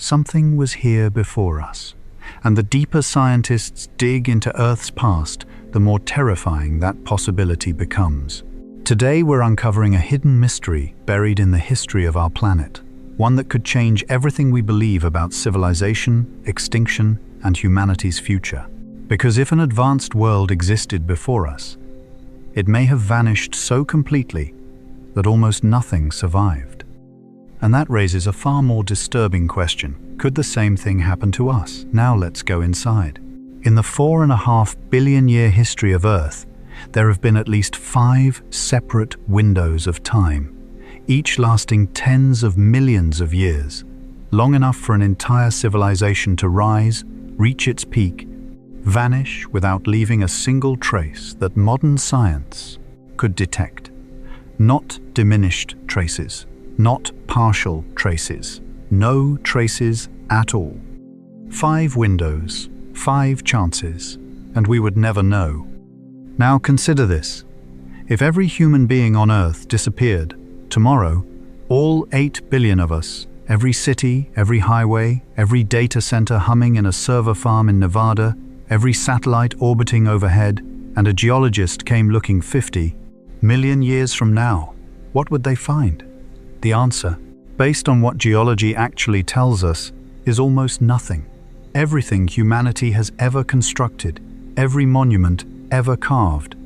something was here before us. And the deeper scientists dig into Earth's past, the more terrifying that possibility becomes. Today we're uncovering a hidden mystery buried in the history of our planet, one that could change everything we believe about civilization, extinction, and humanity's future. Because if an advanced world existed before us, it may have vanished so completely that almost nothing survived. And that raises a far more disturbing question. Could the same thing happen to us? Now let's go inside. In the 4.5 billion year history of Earth, there have been at least 5 separate windows of time, each lasting tens of millions of years, long enough for an entire civilization to rise, reach its peak, vanish without leaving a single trace that modern science could detect. Not diminished traces, not partial traces, no traces at all. 5 windows, 5 chances, and we would never know. Now consider this. If every human being on Earth disappeared, tomorrow, all 8 billion of us, every city, every highway, every data center humming in a server farm in Nevada, every satellite orbiting overhead, and a geologist came looking 50 million years from now, what would they find? The answer, based on what geology actually tells us, is almost nothing. Everything humanity has ever constructed, every monument ever carved,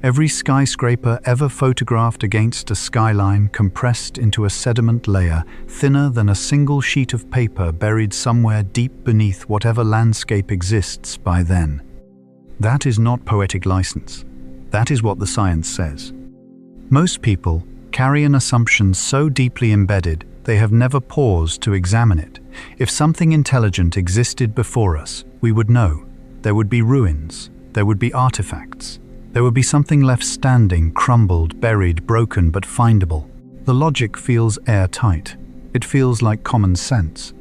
every skyscraper ever photographed against a skyline compressed into a sediment layer thinner than a single sheet of paper buried somewhere deep beneath whatever landscape exists by then. That is not poetic license. That is what the science says. Most people carry an assumption so deeply embedded they have never paused to examine it. If something intelligent existed before us, we would know. There would be ruins, there would be artifacts, there would be something left standing, crumbled, buried, broken, but findable. The logic feels airtight. It feels like common sense.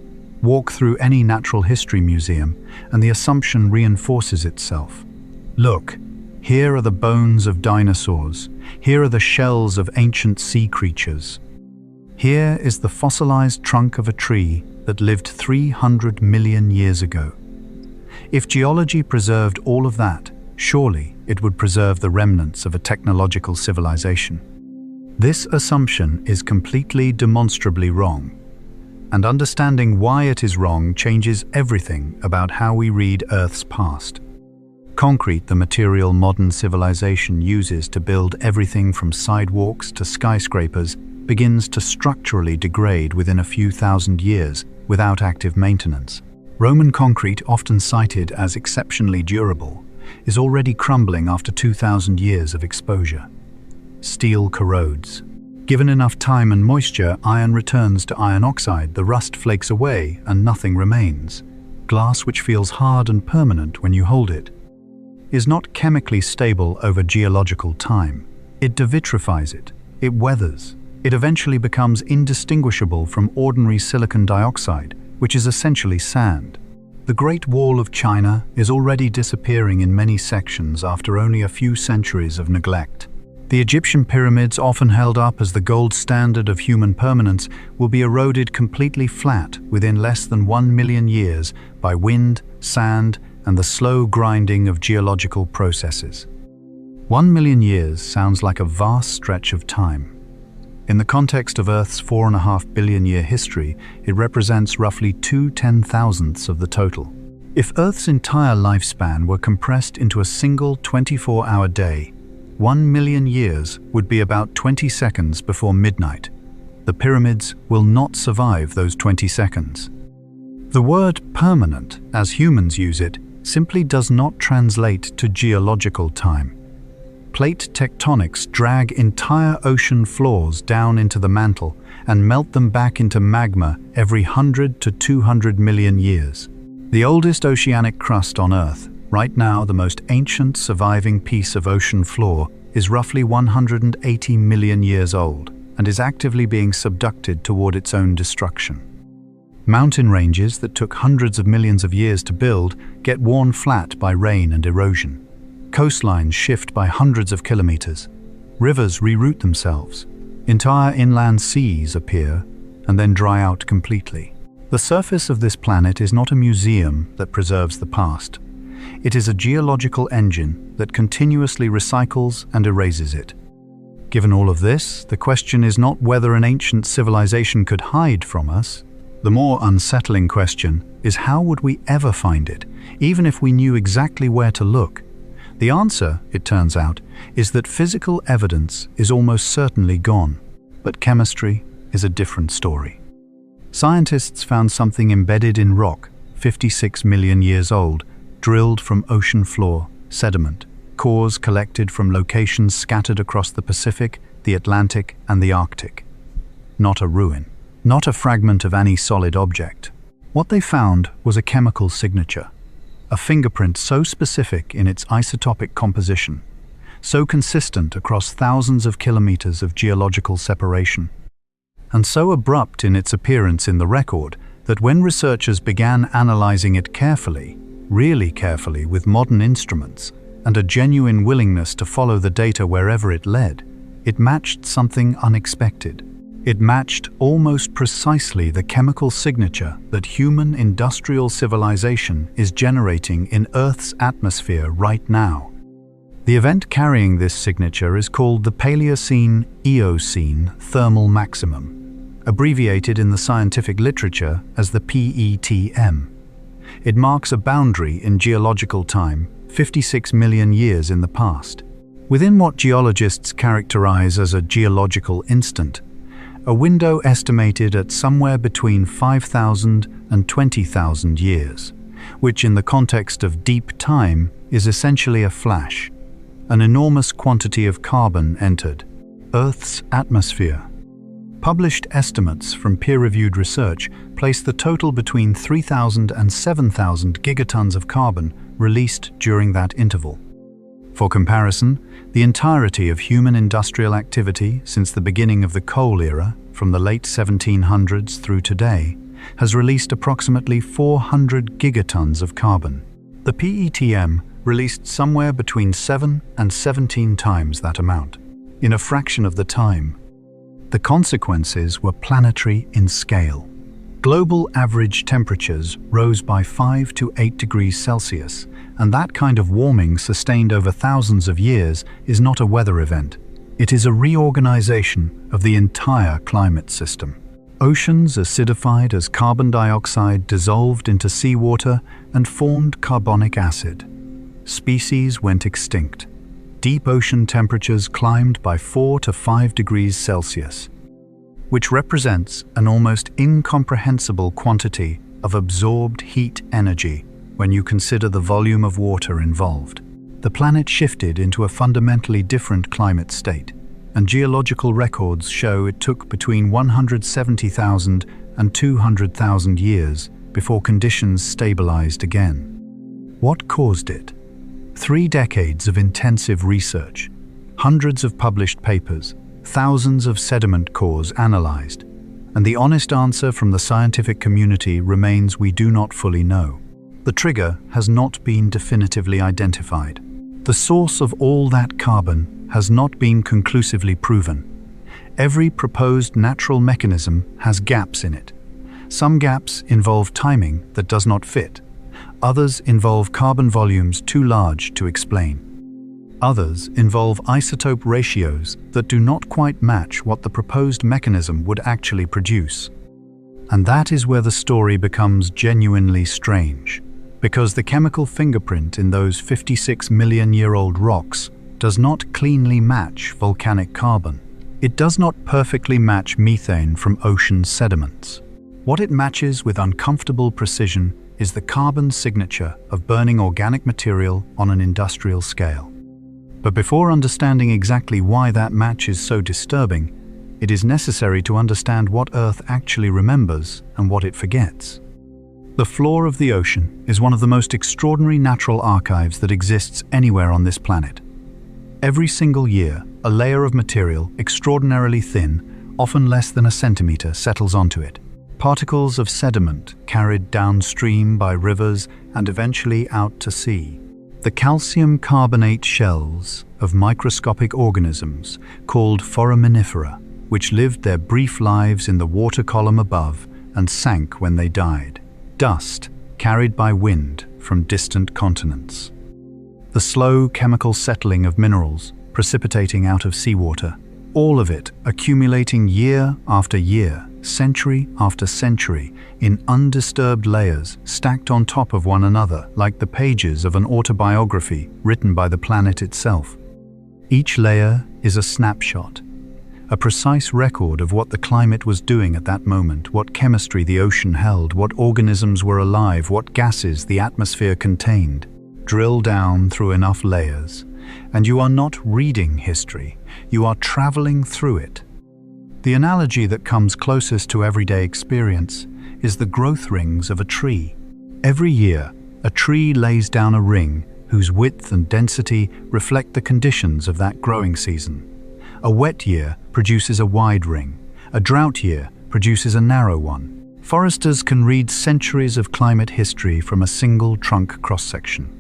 Walk through any natural history museum, and the assumption reinforces itself. Look, here are the bones of dinosaurs. Here are the shells of ancient sea creatures. Here is the fossilized trunk of a tree that lived 300 million years ago. If geology preserved all of that, surely it would preserve the remnants of a technological civilization. This assumption is completely demonstrably wrong, and understanding why it is wrong changes everything about how we read Earth's past. Concrete, the material modern civilization uses to build everything from sidewalks to skyscrapers, begins to structurally degrade within a few thousand years without active maintenance. Roman concrete, often cited as exceptionally durable, is already crumbling after 2,000 years of exposure. Steel corrodes. Given enough time and moisture, iron returns to iron oxide, the rust flakes away, and nothing remains. Glass, which feels hard and permanent when you hold it, is not chemically stable over geological time. It devitrifies it, it weathers. It eventually becomes indistinguishable from ordinary silicon dioxide, which is essentially sand. The Great Wall of China is already disappearing in many sections after only a few centuries of neglect. The Egyptian pyramids, often held up as the gold standard of human permanence, will be eroded completely flat within less than 1 million years by wind, sand, and the slow grinding of geological processes. 1 million years sounds like a vast stretch of time. In the context of Earth's 4.5 billion year history, it represents roughly 2/10,000ths of the total. If Earth's entire lifespan were compressed into a single 24-hour day, 1 million years would be about 20 seconds before midnight. The pyramids will not survive those 20 seconds. The word permanent, as humans use it, simply does not translate to geological time. Plate tectonics drag entire ocean floors down into the mantle and melt them back into magma every 100 to 200 million years. The oldest oceanic crust on Earth, right now the most ancient surviving piece of ocean floor, is roughly 180 million years old and is actively being subducted toward its own destruction. Mountain ranges that took hundreds of millions of years to build get worn flat by rain and erosion. Coastlines shift by hundreds of kilometers. Rivers reroute themselves. Entire inland seas appear and then dry out completely. The surface of this planet is not a museum that preserves the past. It is a geological engine that continuously recycles and erases it. Given all of this, the question is not whether an ancient civilization could hide from us. The more unsettling question is how would we ever find it, even if we knew exactly where to look? The answer, it turns out, is that physical evidence is almost certainly gone. But chemistry is a different story. Scientists found something embedded in rock, 56 million years old, drilled from ocean floor, sediment, cores collected from locations scattered across the Pacific, the Atlantic, and the Arctic. Not a ruin, not a fragment of any solid object. What they found was a chemical signature, a fingerprint so specific in its isotopic composition, so consistent across thousands of kilometers of geological separation, and so abrupt in its appearance in the record that when researchers began analyzing it carefully, really carefully with modern instruments, and a genuine willingness to follow the data wherever it led, it matched something unexpected. It matched almost precisely the chemical signature that human industrial civilization is generating in Earth's atmosphere right now. The event carrying this signature is called the Paleocene-Eocene Thermal Maximum, abbreviated in the scientific literature as the PETM. It marks a boundary in geological time, 56 million years in the past. Within what geologists characterize as a geological instant, a window estimated at somewhere between 5,000 and 20,000 years, which in the context of deep time is essentially a flash. An enormous quantity of carbon entered Earth's atmosphere. Published estimates from peer-reviewed research place the total between 3,000 and 7,000 gigatons of carbon released during that interval. For comparison, the entirety of human industrial activity since the beginning of the coal era, from the late 1700s through today, has released approximately 400 gigatons of carbon. The PETM released somewhere between 7 and 17 times that amount, in a fraction of the time. The consequences were planetary in scale. Global average temperatures rose by 5 to 8 degrees Celsius, and that kind of warming sustained over thousands of years is not a weather event. It is a reorganization of the entire climate system. Oceans acidified as carbon dioxide dissolved into seawater and formed carbonic acid. Species went extinct. Deep ocean temperatures climbed by 4 to 5 degrees Celsius, which represents an almost incomprehensible quantity of absorbed heat energy when you consider the volume of water involved. The planet shifted into a fundamentally different climate state, and geological records show it took between 170,000 and 200,000 years before conditions stabilized again. What caused it? 3 decades of intensive research, hundreds of published papers, thousands of sediment cores analyzed, and the honest answer from the scientific community remains we do not fully know. The trigger has not been definitively identified. The source of all that carbon has not been conclusively proven. Every proposed natural mechanism has gaps in it. Some gaps involve timing that does not fit. Others involve carbon volumes too large to explain. Others involve isotope ratios that do not quite match what the proposed mechanism would actually produce. And that is where the story becomes genuinely strange, because the chemical fingerprint in those 56-million-year-old rocks does not cleanly match volcanic carbon. It does not perfectly match methane from ocean sediments. What it matches with uncomfortable precision is the carbon signature of burning organic material on an industrial scale. But before understanding exactly why that match is so disturbing, it is necessary to understand what Earth actually remembers and what it forgets. The floor of the ocean is one of the most extraordinary natural archives that exists anywhere on this planet. Every single year, a layer of material, extraordinarily thin, often less than a centimeter, settles onto it. Particles of sediment carried downstream by rivers and eventually out to sea. The calcium carbonate shells of microscopic organisms called foraminifera, which lived their brief lives in the water column above, and sank when they died. Dust carried by wind from distant continents. The slow chemical settling of minerals precipitating out of seawater, all of it accumulating year after year, century after century, in undisturbed layers stacked on top of one another like the pages of an autobiography written by the planet itself. Each layer is a snapshot, a precise record of what the climate was doing at that moment, what chemistry the ocean held, what organisms were alive, what gases the atmosphere contained. Drill down through enough layers, and you are not reading history, you are traveling through it. The analogy that comes closest to everyday experience is the growth rings of a tree. Every year, a tree lays down a ring whose width and density reflect the conditions of that growing season. A wet year produces a wide ring. A drought year produces a narrow one. Foresters can read centuries of climate history from a single trunk cross-section.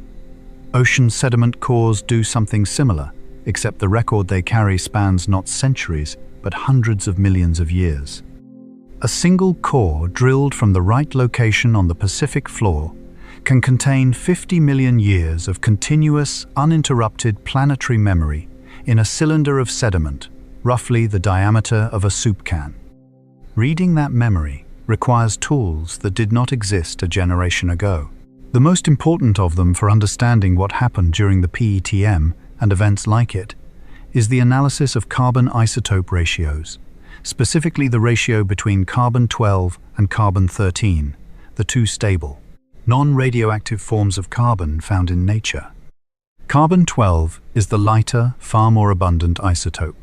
Ocean sediment cores do something similar, except the record they carry spans not centuries, but hundreds of millions of years. A single core drilled from the right location on the Pacific floor can contain 50 million years of continuous, uninterrupted planetary memory in a cylinder of sediment, roughly the diameter of a soup can. Reading that memory requires tools that did not exist a generation ago. The most important of them for understanding what happened during the PETM and events like it is the analysis of carbon isotope ratios, specifically the ratio between carbon-12 and carbon-13, the two stable, non-radioactive forms of carbon found in nature. Carbon-12 is the lighter, far more abundant isotope.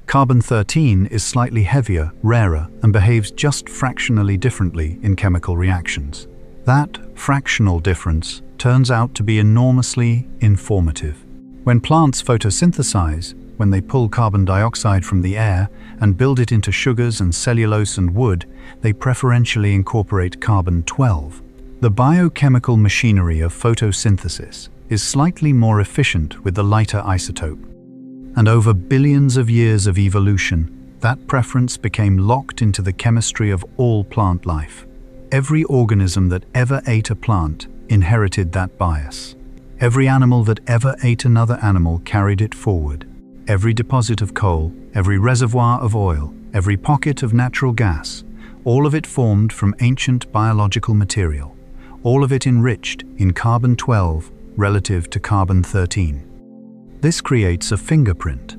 Carbon-13 is slightly heavier, rarer, and behaves just fractionally differently in chemical reactions. That fractional difference turns out to be enormously informative. When plants photosynthesize, when they pull carbon dioxide from the air and build it into sugars and cellulose and wood, they preferentially incorporate carbon-12. The biochemical machinery of photosynthesis is slightly more efficient with the lighter isotope. And over billions of years of evolution, that preference became locked into the chemistry of all plant life. Every organism that ever ate a plant inherited that bias. Every animal that ever ate another animal carried it forward. Every deposit of coal, every reservoir of oil, every pocket of natural gas, all of it formed from ancient biological material, all of it enriched in carbon-12 relative to carbon-13. This creates a fingerprint.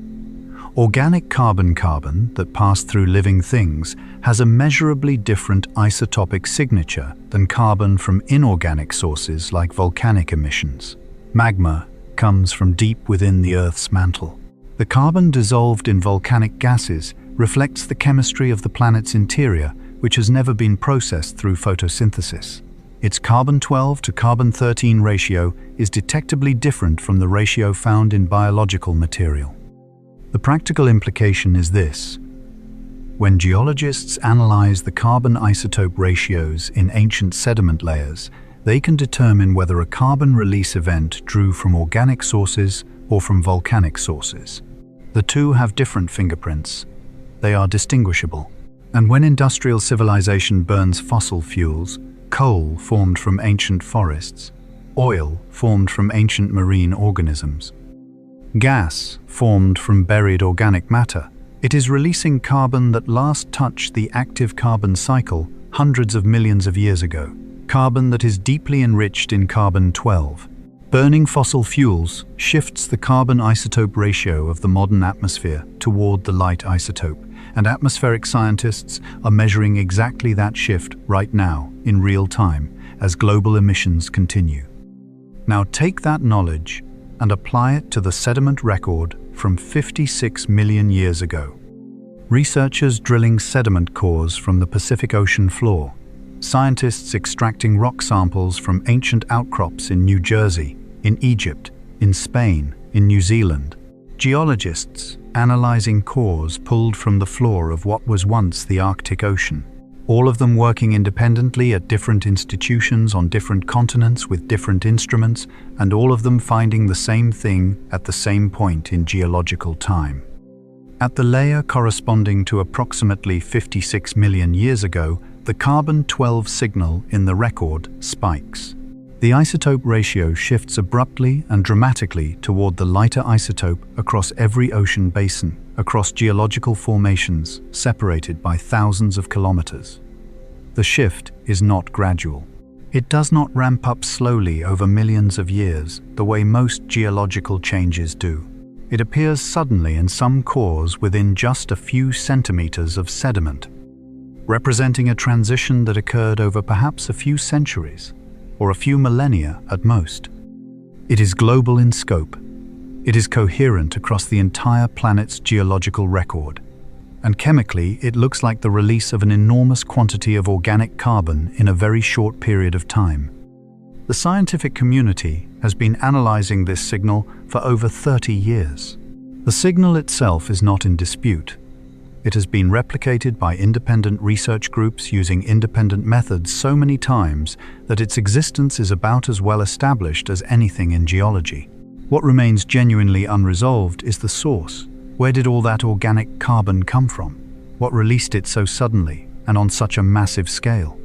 Organic carbon-carbon that passed through living things has a measurably different isotopic signature than carbon from inorganic sources like volcanic emissions. Magma comes from deep within the Earth's mantle. The carbon dissolved in volcanic gases reflects the chemistry of the planet's interior, which has never been processed through photosynthesis. Its carbon-12 to carbon-13 ratio is detectably different from the ratio found in biological material. The practical implication is this. When geologists analyze the carbon isotope ratios in ancient sediment layers, they can determine whether a carbon release event drew from organic sources or from volcanic sources. The two have different fingerprints. They are distinguishable. And when industrial civilization burns fossil fuels, coal formed from ancient forests, oil formed from ancient marine organisms, gas formed from buried organic matter, it is releasing carbon that last touched the active carbon cycle hundreds of millions of years ago, carbon that is deeply enriched in carbon-12. Burning fossil fuels shifts the carbon isotope ratio of the modern atmosphere toward the light isotope, and atmospheric scientists are measuring exactly that shift right now, in real time, as global emissions continue. Now take that knowledge and apply it to the sediment record from 56 million years ago. Researchers drilling sediment cores from the Pacific Ocean floor, scientists extracting rock samples from ancient outcrops in New Jersey, in Egypt, in Spain, in New Zealand, geologists analyzing cores pulled from the floor of what was once the Arctic Ocean, all of them working independently at different institutions on different continents with different instruments, and all of them finding the same thing at the same point in geological time. At the layer corresponding to approximately 56 million years ago, the carbon-12 signal in the record spikes. The isotope ratio shifts abruptly and dramatically toward the lighter isotope across every ocean basin, across geological formations separated by thousands of kilometers. The shift is not gradual. It does not ramp up slowly over millions of years, the way most geological changes do. It appears suddenly in some cores within just a few centimeters of sediment, representing a transition that occurred over perhaps a few centuries, or a few millennia at most. It is global in scope. It is coherent across the entire planet's geological record. And chemically, it looks like the release of an enormous quantity of organic carbon in a very short period of time. The scientific community has been analyzing this signal for over 30 years. The signal itself is not in dispute. It has been replicated by independent research groups using independent methods so many times that its existence is about as well established as anything in geology. What remains genuinely unresolved is the source. Where did all that organic carbon come from? What released it so suddenly and on such a massive scale?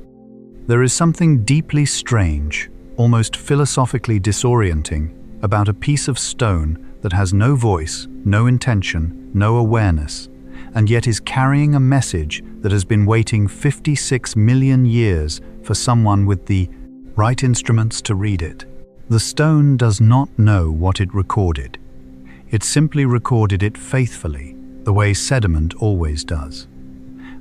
There is something deeply strange, almost philosophically disorienting, about a piece of stone that has no voice, no intention, no awareness, and yet is carrying a message that has been waiting 56 million years for someone with the right instruments to read it. The stone does not know what it recorded. It simply recorded it faithfully, the way sediment always does.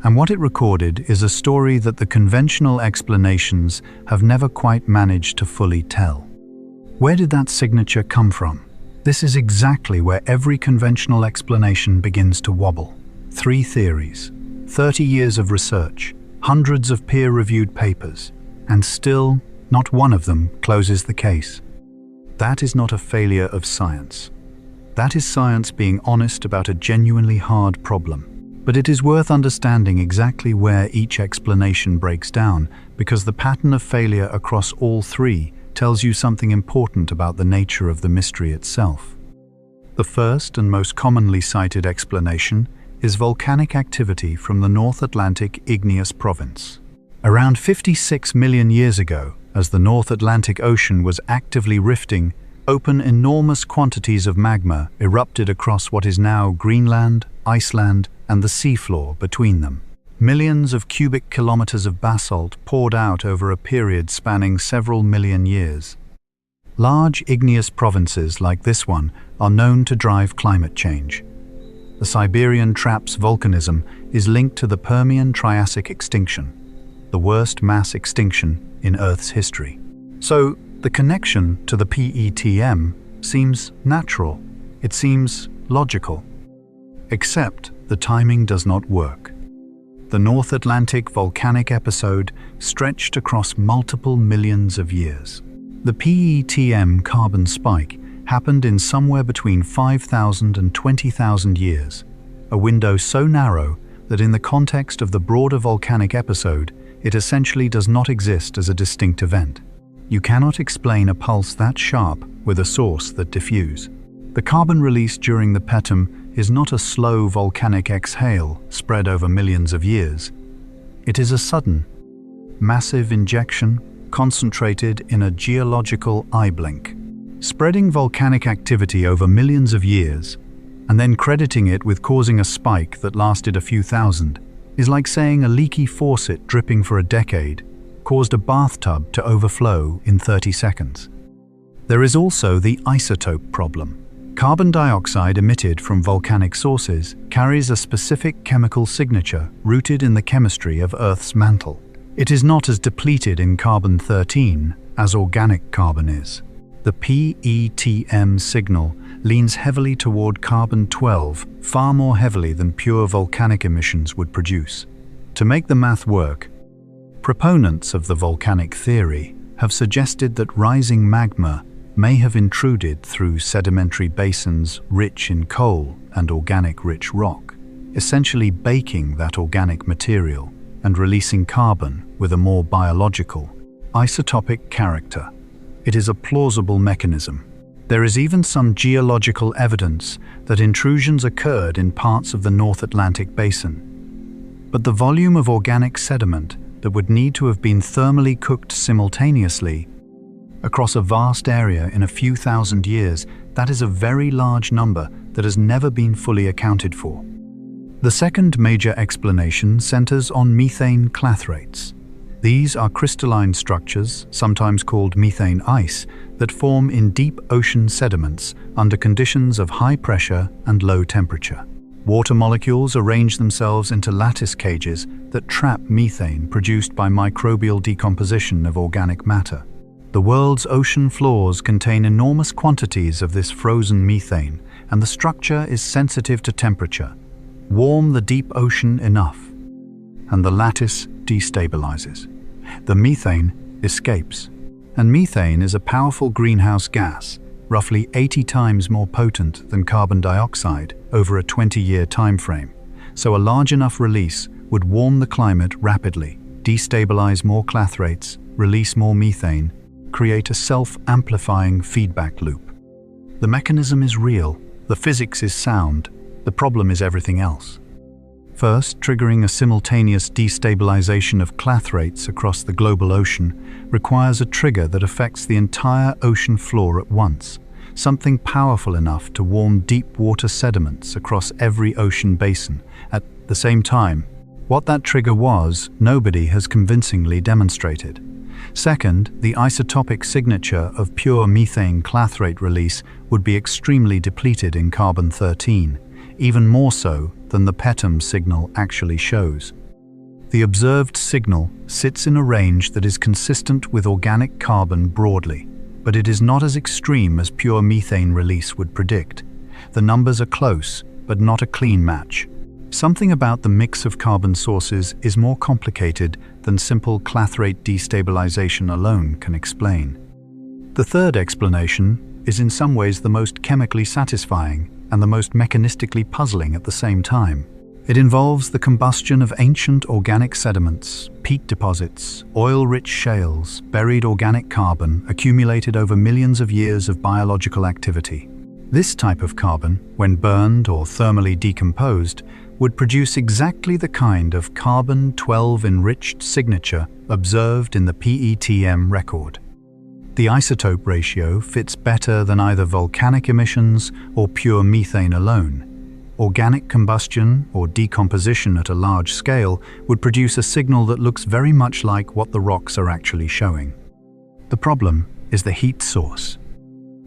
And what it recorded is a story that the conventional explanations have never quite managed to fully tell. Where did that signature come from? This is exactly where every conventional explanation begins to wobble. 3 theories, 30 years of research, hundreds of peer-reviewed papers, and still not one of them closes the case. That is not a failure of science. That is science being honest about a genuinely hard problem. But it is worth understanding exactly where each explanation breaks down, because the pattern of failure across all 3 tells you something important about the nature of the mystery itself. The first and most commonly cited explanation is volcanic activity from the North Atlantic igneous province. Around 56 million years ago, as the North Atlantic Ocean was actively rifting, enormous quantities of magma erupted across what is now Greenland, Iceland, and the seafloor between them. Millions of cubic kilometers of basalt poured out over a period spanning several million years. Large igneous provinces like this one are known to drive climate change. The Siberian Traps volcanism is linked to the Permian Triassic extinction, the worst mass extinction in Earth's history. So, the connection to the PETM seems natural. It seems logical. Except the timing does not work. The North Atlantic volcanic episode stretched across multiple millions of years. The PETM carbon spike happened in somewhere between 5,000 and 20,000 years, a window so narrow that in the context of the broader volcanic episode, it essentially does not exist as a distinct event. You cannot explain a pulse that sharp with a source that diffuse. The carbon released during the PETM is not a slow volcanic exhale spread over millions of years. It is a sudden, massive injection concentrated in a geological eye blink. Spreading volcanic activity over millions of years and then crediting it with causing a spike that lasted a few thousand is like saying a leaky faucet dripping for a decade caused a bathtub to overflow in 30 seconds. There is also the isotope problem. Carbon dioxide emitted from volcanic sources carries a specific chemical signature rooted in the chemistry of Earth's mantle. It is not as depleted in carbon-13 as organic carbon is. The PETM signal leans heavily toward carbon-12, far more heavily than pure volcanic emissions would produce. To make the math work, proponents of the volcanic theory have suggested that rising magma may have intruded through sedimentary basins rich in coal and organic-rich rock, essentially baking that organic material and releasing carbon with a more biological, isotopic character. It is a plausible mechanism. There is even some geological evidence that intrusions occurred in parts of the North Atlantic basin. But the volume of organic sediment that would need to have been thermally cooked simultaneously across a vast area in a few thousand years. That is a very large number that has never been fully accounted for. The second major explanation centers on methane clathrates. These are crystalline structures, sometimes called methane ice, that form in deep ocean sediments under conditions of high pressure and low temperature. Water molecules arrange themselves into lattice cages that trap methane produced by microbial decomposition of organic matter. The world's ocean floors contain enormous quantities of this frozen methane, and the structure is sensitive to temperature. Warm the deep ocean enough, and the lattice destabilizes. The methane escapes. And methane is a powerful greenhouse gas, roughly 80 times more potent than carbon dioxide over a 20-year time frame. So a large enough release would warm the climate rapidly, destabilize more clathrates, release more methane, create a self-amplifying feedback loop. The mechanism is real, the physics is sound, the problem is everything else. First, triggering a simultaneous destabilization of clathrates across the global ocean requires a trigger that affects the entire ocean floor at once, something powerful enough to warm deep water sediments across every ocean basin at the same time. What that trigger was, nobody has convincingly demonstrated. Second, the isotopic signature of pure methane clathrate release would be extremely depleted in carbon-13, even more so than the PETM signal actually shows. The observed signal sits in a range that is consistent with organic carbon broadly, but it is not as extreme as pure methane release would predict. The numbers are close, but not a clean match. Something about the mix of carbon sources is more complicated than simple clathrate destabilization alone can explain. The third explanation is in some ways the most chemically satisfying and the most mechanistically puzzling at the same time. It involves the combustion of ancient organic sediments, peat deposits, oil-rich shales, buried organic carbon accumulated over millions of years of biological activity. This type of carbon, when burned or thermally decomposed, would produce exactly the kind of carbon-12 enriched signature observed in the PETM record. The isotope ratio fits better than either volcanic emissions or pure methane alone. Organic combustion or decomposition at a large scale would produce a signal that looks very much like what the rocks are actually showing. The problem is the heat source.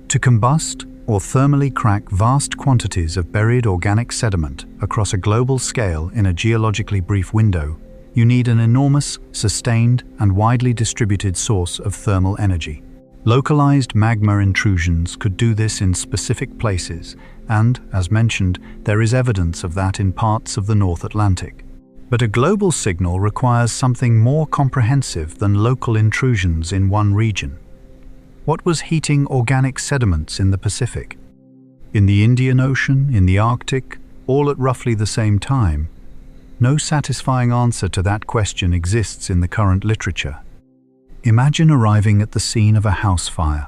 To combust or thermally crack vast quantities of buried organic sediment across a global scale in a geologically brief window, you need an enormous, sustained, and widely distributed source of thermal energy. Localized magma intrusions could do this in specific places, and, as mentioned, there is evidence of that in parts of the North Atlantic. But a global signal requires something more comprehensive than local intrusions in one region. What was heating organic sediments in the Pacific? In the Indian Ocean, in the Arctic, all at roughly the same time? No satisfying answer to that question exists in the current literature. Imagine arriving at the scene of a house fire.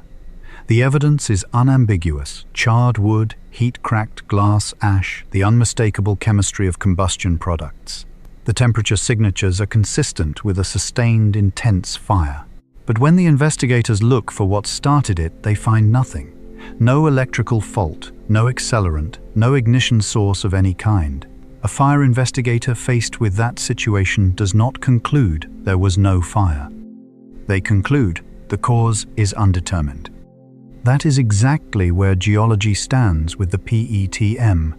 The evidence is unambiguous: charred wood, heat-cracked glass, ash, the unmistakable chemistry of combustion products. The temperature signatures are consistent with a sustained, intense fire. But when the investigators look for what started it, they find nothing. No electrical fault, no accelerant, no ignition source of any kind. A fire investigator faced with that situation does not conclude there was no fire. They conclude the cause is undetermined. That is exactly where geology stands with the PETM.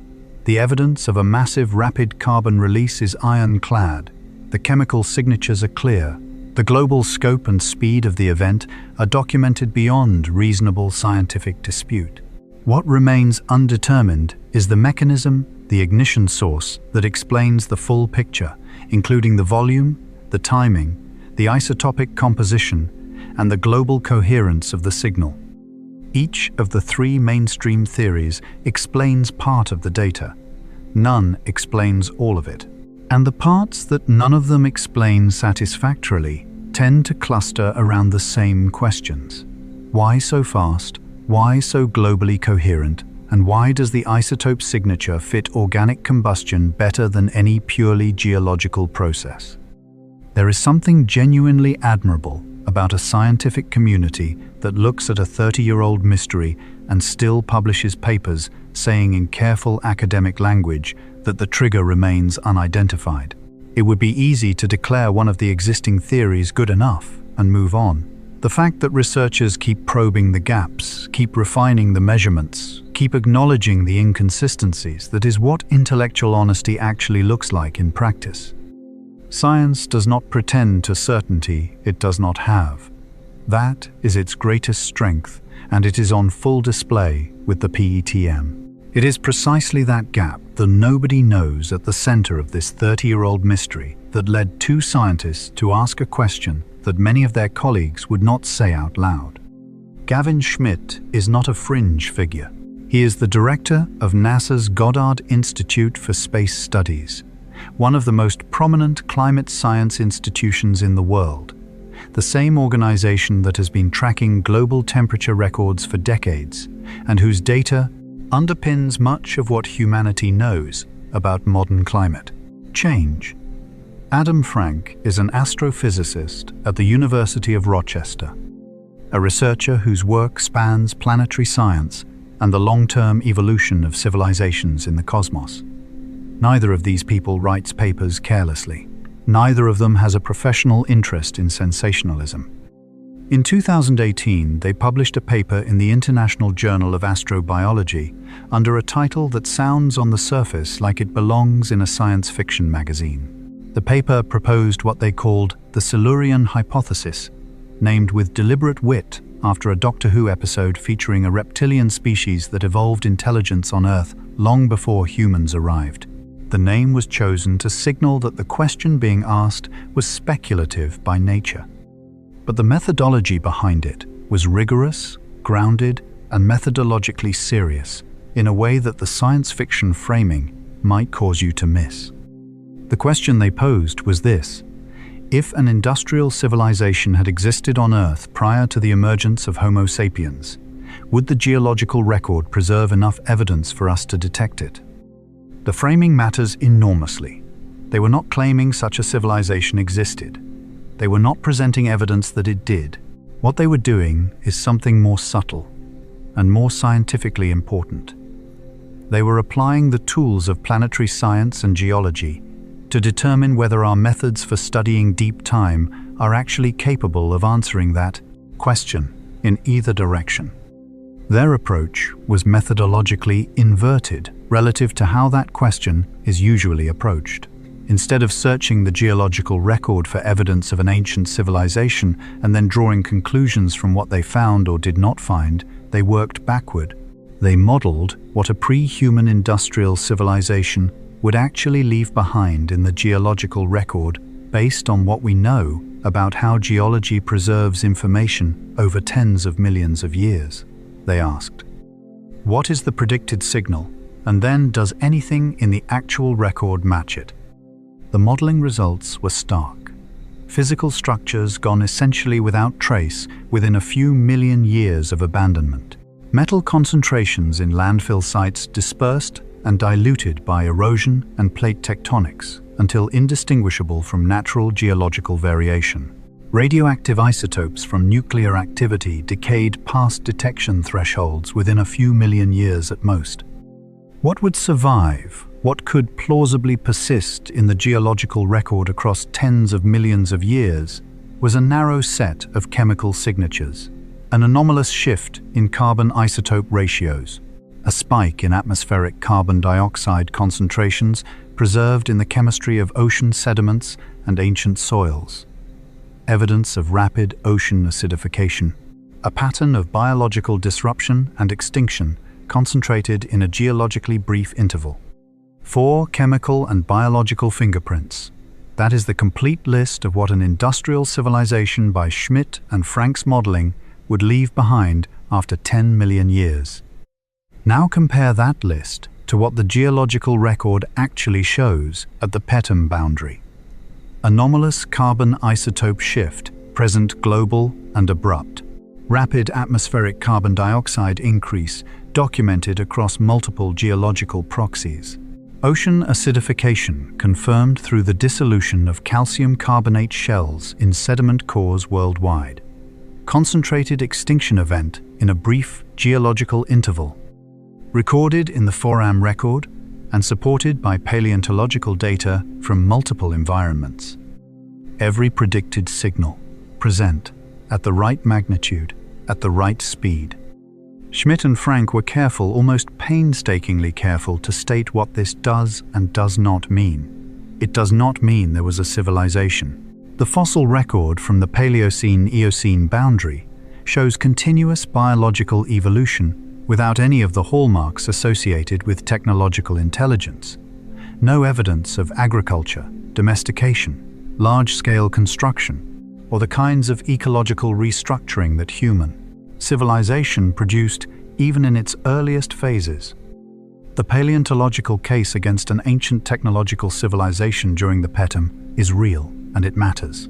The evidence of a massive rapid carbon release is ironclad. The chemical signatures are clear. The global scope and speed of the event are documented beyond reasonable scientific dispute. What remains undetermined is the mechanism, the ignition source that explains the full picture, including the volume, the timing, the isotopic composition, and the global coherence of the signal. Each of the three mainstream theories explains part of the data. None explains all of it. And the parts that none of them explain satisfactorily tend to cluster around the same questions. Why so fast? Why so globally coherent? And why does the isotope signature fit organic combustion better than any purely geological process? There is something genuinely admirable about a scientific community that looks at a 30-year-old mystery and still publishes papers saying in careful academic language that the trigger remains unidentified. It would be easy to declare one of the existing theories good enough and move on. The fact that researchers keep probing the gaps, keep refining the measurements, keep acknowledging the inconsistencies, that is what intellectual honesty actually looks like in practice. Science does not pretend to certainty it does not have. That is its greatest strength, and it is on full display with the PETM. It is precisely that gap, the nobody knows, at the center of this 30-year-old mystery that led two scientists to ask a question that many of their colleagues would not say out loud. Gavin Schmidt is not a fringe figure. He is the director of NASA's Goddard Institute for Space Studies, one of the most prominent climate science institutions in the world, the same organization that has been tracking global temperature records for decades and whose data underpins much of what humanity knows about modern climate change. Adam Frank is an astrophysicist at the University of Rochester, a researcher whose work spans planetary science and the long-term evolution of civilizations in the cosmos. Neither of these people writes papers carelessly. Neither of them has a professional interest in sensationalism. In 2018, they published a paper in the International Journal of Astrobiology under a title that sounds on the surface like it belongs in a science fiction magazine. The paper proposed what they called the Silurian Hypothesis, named with deliberate wit after a Doctor Who episode featuring a reptilian species that evolved intelligence on Earth long before humans arrived. The name was chosen to signal that the question being asked was speculative by nature. But the methodology behind it was rigorous, grounded, and methodologically serious in a way that the science fiction framing might cause you to miss. The question they posed was this: if an industrial civilization had existed on Earth prior to the emergence of Homo sapiens, would the geological record preserve enough evidence for us to detect it? The framing matters enormously. They were not claiming such a civilization existed. They were not presenting evidence that it did. What they were doing is something more subtle and more scientifically important. They were applying the tools of planetary science and geology to determine whether our methods for studying deep time are actually capable of answering that question in either direction. Their approach was methodologically inverted relative to how that question is usually approached. Instead of searching the geological record for evidence of an ancient civilization and then drawing conclusions from what they found or did not find, they worked backward. They modeled what a pre-human industrial civilization would actually leave behind in the geological record based on what we know about how geology preserves information over tens of millions of years. They asked, what is the predicted signal, and then does anything in the actual record match it? The modeling results were stark. Physical structures gone essentially without trace within a few million years of abandonment. Metal concentrations in landfill sites dispersed and diluted by erosion and plate tectonics until indistinguishable from natural geological variation. Radioactive isotopes from nuclear activity decayed past detection thresholds within a few million years at most. What would survive? What could plausibly persist in the geological record across tens of millions of years was a narrow set of chemical signatures, an anomalous shift in carbon isotope ratios, a spike in atmospheric carbon dioxide concentrations preserved in the chemistry of ocean sediments and ancient soils, evidence of rapid ocean acidification, a pattern of biological disruption and extinction concentrated in a geologically brief interval. 4 chemical and biological fingerprints. That is the complete list of what an industrial civilization by Schmidt and Frank's modeling would leave behind after 10 million years. Now compare that list to what the geological record actually shows at the PETM boundary. Anomalous carbon isotope shift, present global and abrupt. Rapid atmospheric carbon dioxide increase, documented across multiple geological proxies. Ocean acidification confirmed through the dissolution of calcium carbonate shells in sediment cores worldwide. Concentrated extinction event in a brief geological interval. Recorded in the Foram record and supported by paleontological data from multiple environments. Every predicted signal present at the right magnitude, at the right speed. Schmidt and Frank were careful, almost painstakingly careful, to state what this does and does not mean. It does not mean there was a civilization. The fossil record from the Paleocene-Eocene boundary shows continuous biological evolution without any of the hallmarks associated with technological intelligence. No evidence of agriculture, domestication, large-scale construction, or the kinds of ecological restructuring that human civilization produced even in its earliest phases. The paleontological case against an ancient technological civilization during the Petam is real, and it matters.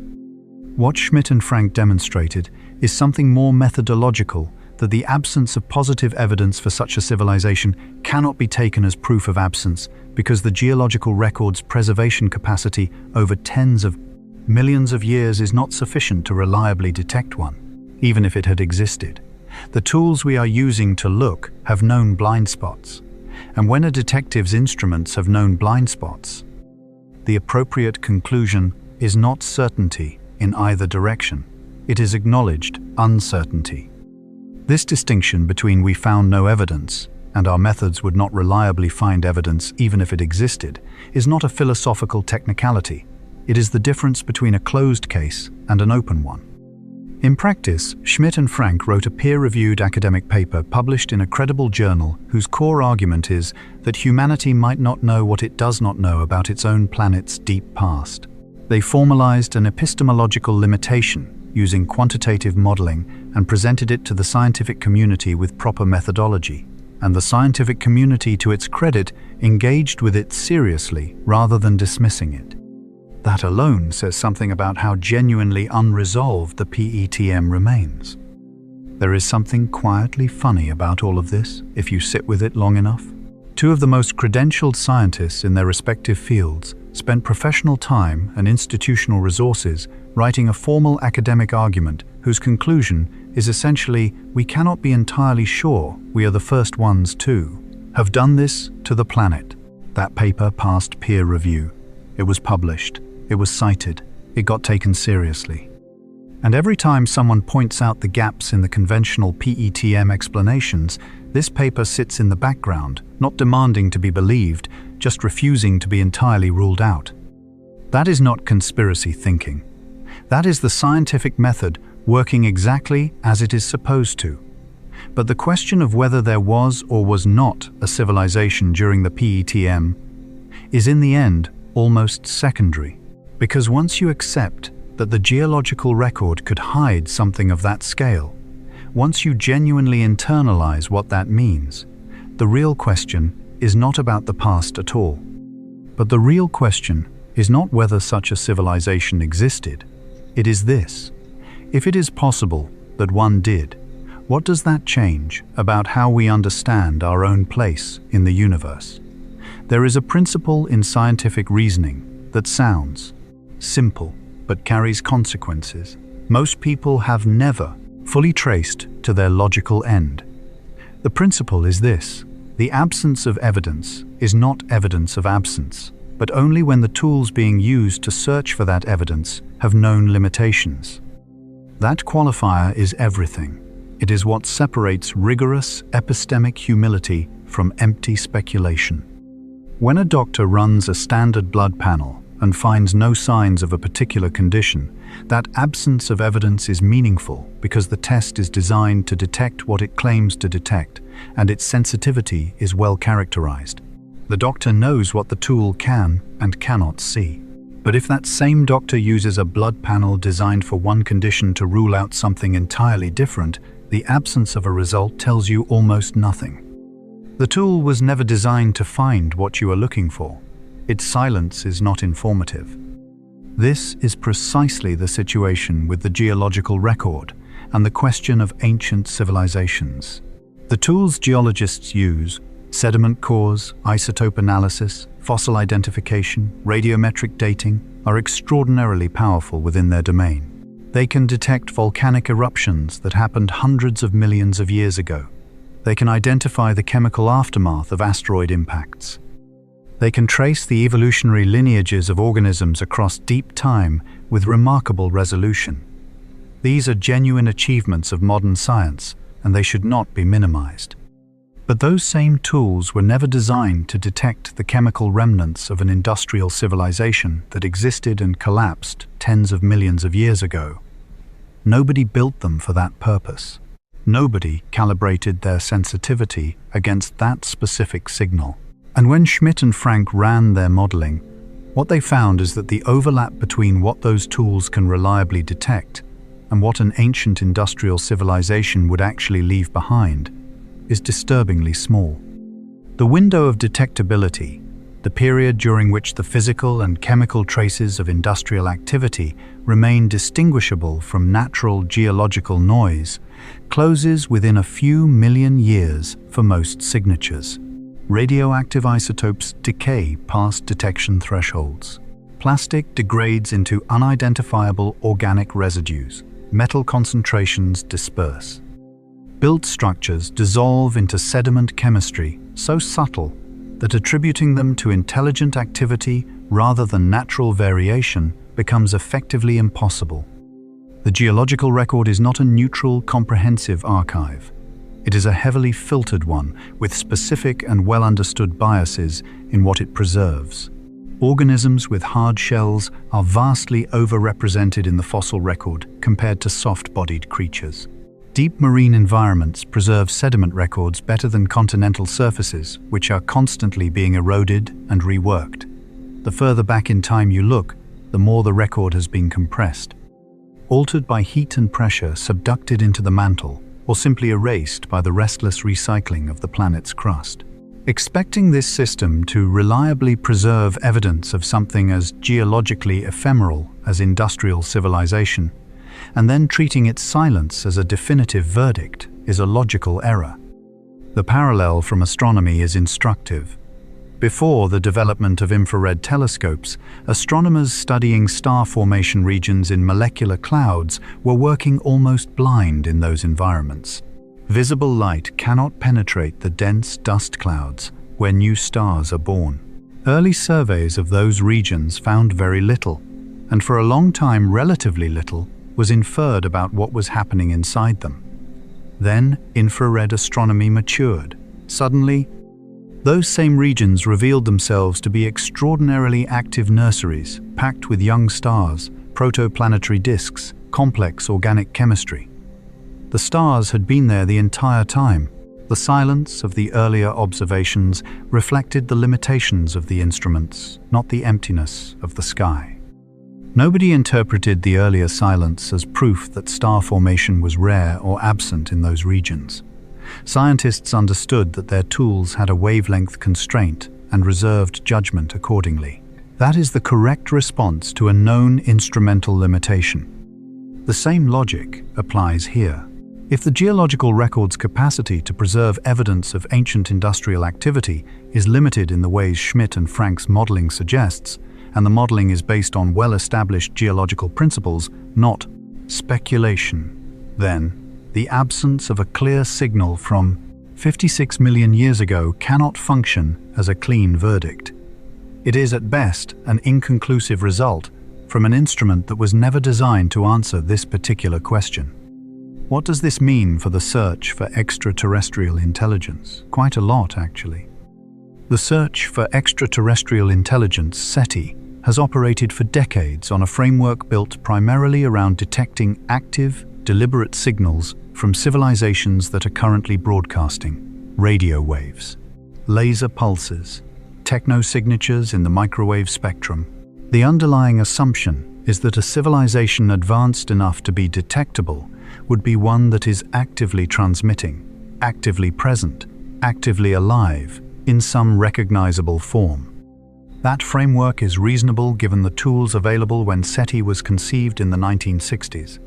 What Schmidt and Frank demonstrated is something more methodological, that the absence of positive evidence for such a civilization cannot be taken as proof of absence because the geological record's preservation capacity over tens of millions of years is not sufficient to reliably detect one, even if it had existed. The tools we are using to look have known blind spots, and when a detective's instruments have known blind spots, the appropriate conclusion is not certainty in either direction. It is acknowledged uncertainty. This distinction between we found no evidence and our methods would not reliably find evidence even if it existed is not a philosophical technicality. It is the difference between a closed case and an open one. In practice, Schmidt and Frank wrote a peer-reviewed academic paper published in a credible journal whose core argument is that humanity might not know what it does not know about its own planet's deep past. They formalized an epistemological limitation using quantitative modeling and presented it to the scientific community with proper methodology. And the scientific community, to its credit, engaged with it seriously rather than dismissing it. That alone says something about how genuinely unresolved the PETM remains. There is something quietly funny about all of this if you sit with it long enough. Two of the most credentialed scientists in their respective fields spent professional time and institutional resources writing a formal academic argument whose conclusion is essentially, we cannot be entirely sure we are the first ones to have done this to the planet. That paper passed peer review. It was published. It was cited. It got taken seriously. And every time someone points out the gaps in the conventional PETM explanations, this paper sits in the background, not demanding to be believed, just refusing to be entirely ruled out. That is not conspiracy thinking. That is the scientific method working exactly as it is supposed to. But the question of whether there was or was not a civilization during the PETM is in the end almost secondary. Because once you accept that the geological record could hide something of that scale, once you genuinely internalize what that means, the real question is not about the past at all. But the real question is not whether such a civilization existed. It is this: if it is possible that one did, what does that change about how we understand our own place in the universe? There is a principle in scientific reasoning that sounds simple but carries consequences. Most people have never fully traced to their logical end. The principle is this: the absence of evidence is not evidence of absence, but only when the tools being used to search for that evidence have known limitations. That qualifier is everything. It is what separates rigorous epistemic humility from empty speculation. When a doctor runs a standard blood panel and finds no signs of a particular condition, that absence of evidence is meaningful because the test is designed to detect what it claims to detect, and its sensitivity is well characterized. The doctor knows what the tool can and cannot see. But if that same doctor uses a blood panel designed for one condition to rule out something entirely different, the absence of a result tells you almost nothing. The tool was never designed to find what you are looking for. Its silence is not informative. This is precisely the situation with the geological record and the question of ancient civilizations. The tools geologists use, sediment cores, isotope analysis, fossil identification, radiometric dating are extraordinarily powerful within their domain. They can detect volcanic eruptions that happened hundreds of millions of years ago. They can identify the chemical aftermath of asteroid impacts. They can trace the evolutionary lineages of organisms across deep time with remarkable resolution. These are genuine achievements of modern science, and they should not be minimized. But those same tools were never designed to detect the chemical remnants of an industrial civilization that existed and collapsed tens of millions of years ago. Nobody built them for that purpose. Nobody calibrated their sensitivity against that specific signal. And when Schmidt and Frank ran their modeling, what they found is that the overlap between what those tools can reliably detect and what an ancient industrial civilization would actually leave behind is disturbingly small. The window of detectability, the period during which the physical and chemical traces of industrial activity remain distinguishable from natural geological noise, closes within a few million years for most signatures. Radioactive isotopes decay past detection thresholds. Plastic degrades into unidentifiable organic residues. Metal concentrations disperse. Built structures dissolve into sediment chemistry so subtle that attributing them to intelligent activity rather than natural variation becomes effectively impossible. The geological record is not a neutral, comprehensive archive. It is a heavily filtered one with specific and well-understood biases in what it preserves. Organisms with hard shells are vastly overrepresented in the fossil record compared to soft-bodied creatures. Deep marine environments preserve sediment records better than continental surfaces, which are constantly being eroded and reworked. The further back in time you look, the more the record has been compressed. Altered by heat and pressure, subducted into the mantle, or simply erased by the restless recycling of the planet's crust. Expecting this system to reliably preserve evidence of something as geologically ephemeral as industrial civilization, and then treating its silence as a definitive verdict, is a logical error. The parallel from astronomy is instructive. Before the development of infrared telescopes, astronomers studying star formation regions in molecular clouds were working almost blind in those environments. Visible light cannot penetrate the dense dust clouds where new stars are born. Early surveys of those regions found very little, and for a long time relatively little was inferred about what was happening inside them. Then infrared astronomy matured. Suddenly, those same regions revealed themselves to be extraordinarily active nurseries, packed with young stars, protoplanetary disks, complex organic chemistry. The stars had been there the entire time. The silence of the earlier observations reflected the limitations of the instruments, not the emptiness of the sky. Nobody interpreted the earlier silence as proof that star formation was rare or absent in those regions. Scientists understood that their tools had a wavelength constraint and reserved judgment accordingly. That is the correct response to a known instrumental limitation. The same logic applies here. If the geological record's capacity to preserve evidence of ancient industrial activity is limited in the ways Schmidt and Frank's modeling suggests, and the modeling is based on well-established geological principles, not speculation, then the absence of a clear signal from 56 million years ago cannot function as a clean verdict. It is at best an inconclusive result from an instrument that was never designed to answer this particular question. What does this mean for the search for extraterrestrial intelligence? Quite a lot, actually. The search for extraterrestrial intelligence, SETI, has operated for decades on a framework built primarily around detecting active, deliberate signals from civilizations that are currently broadcasting radio waves, laser pulses, techno-signatures in the microwave spectrum. The underlying assumption is that a civilization advanced enough to be detectable would be one that is actively transmitting, actively present, actively alive, in some recognizable form. That framework is reasonable given the tools available when SETI was conceived in the 1960s.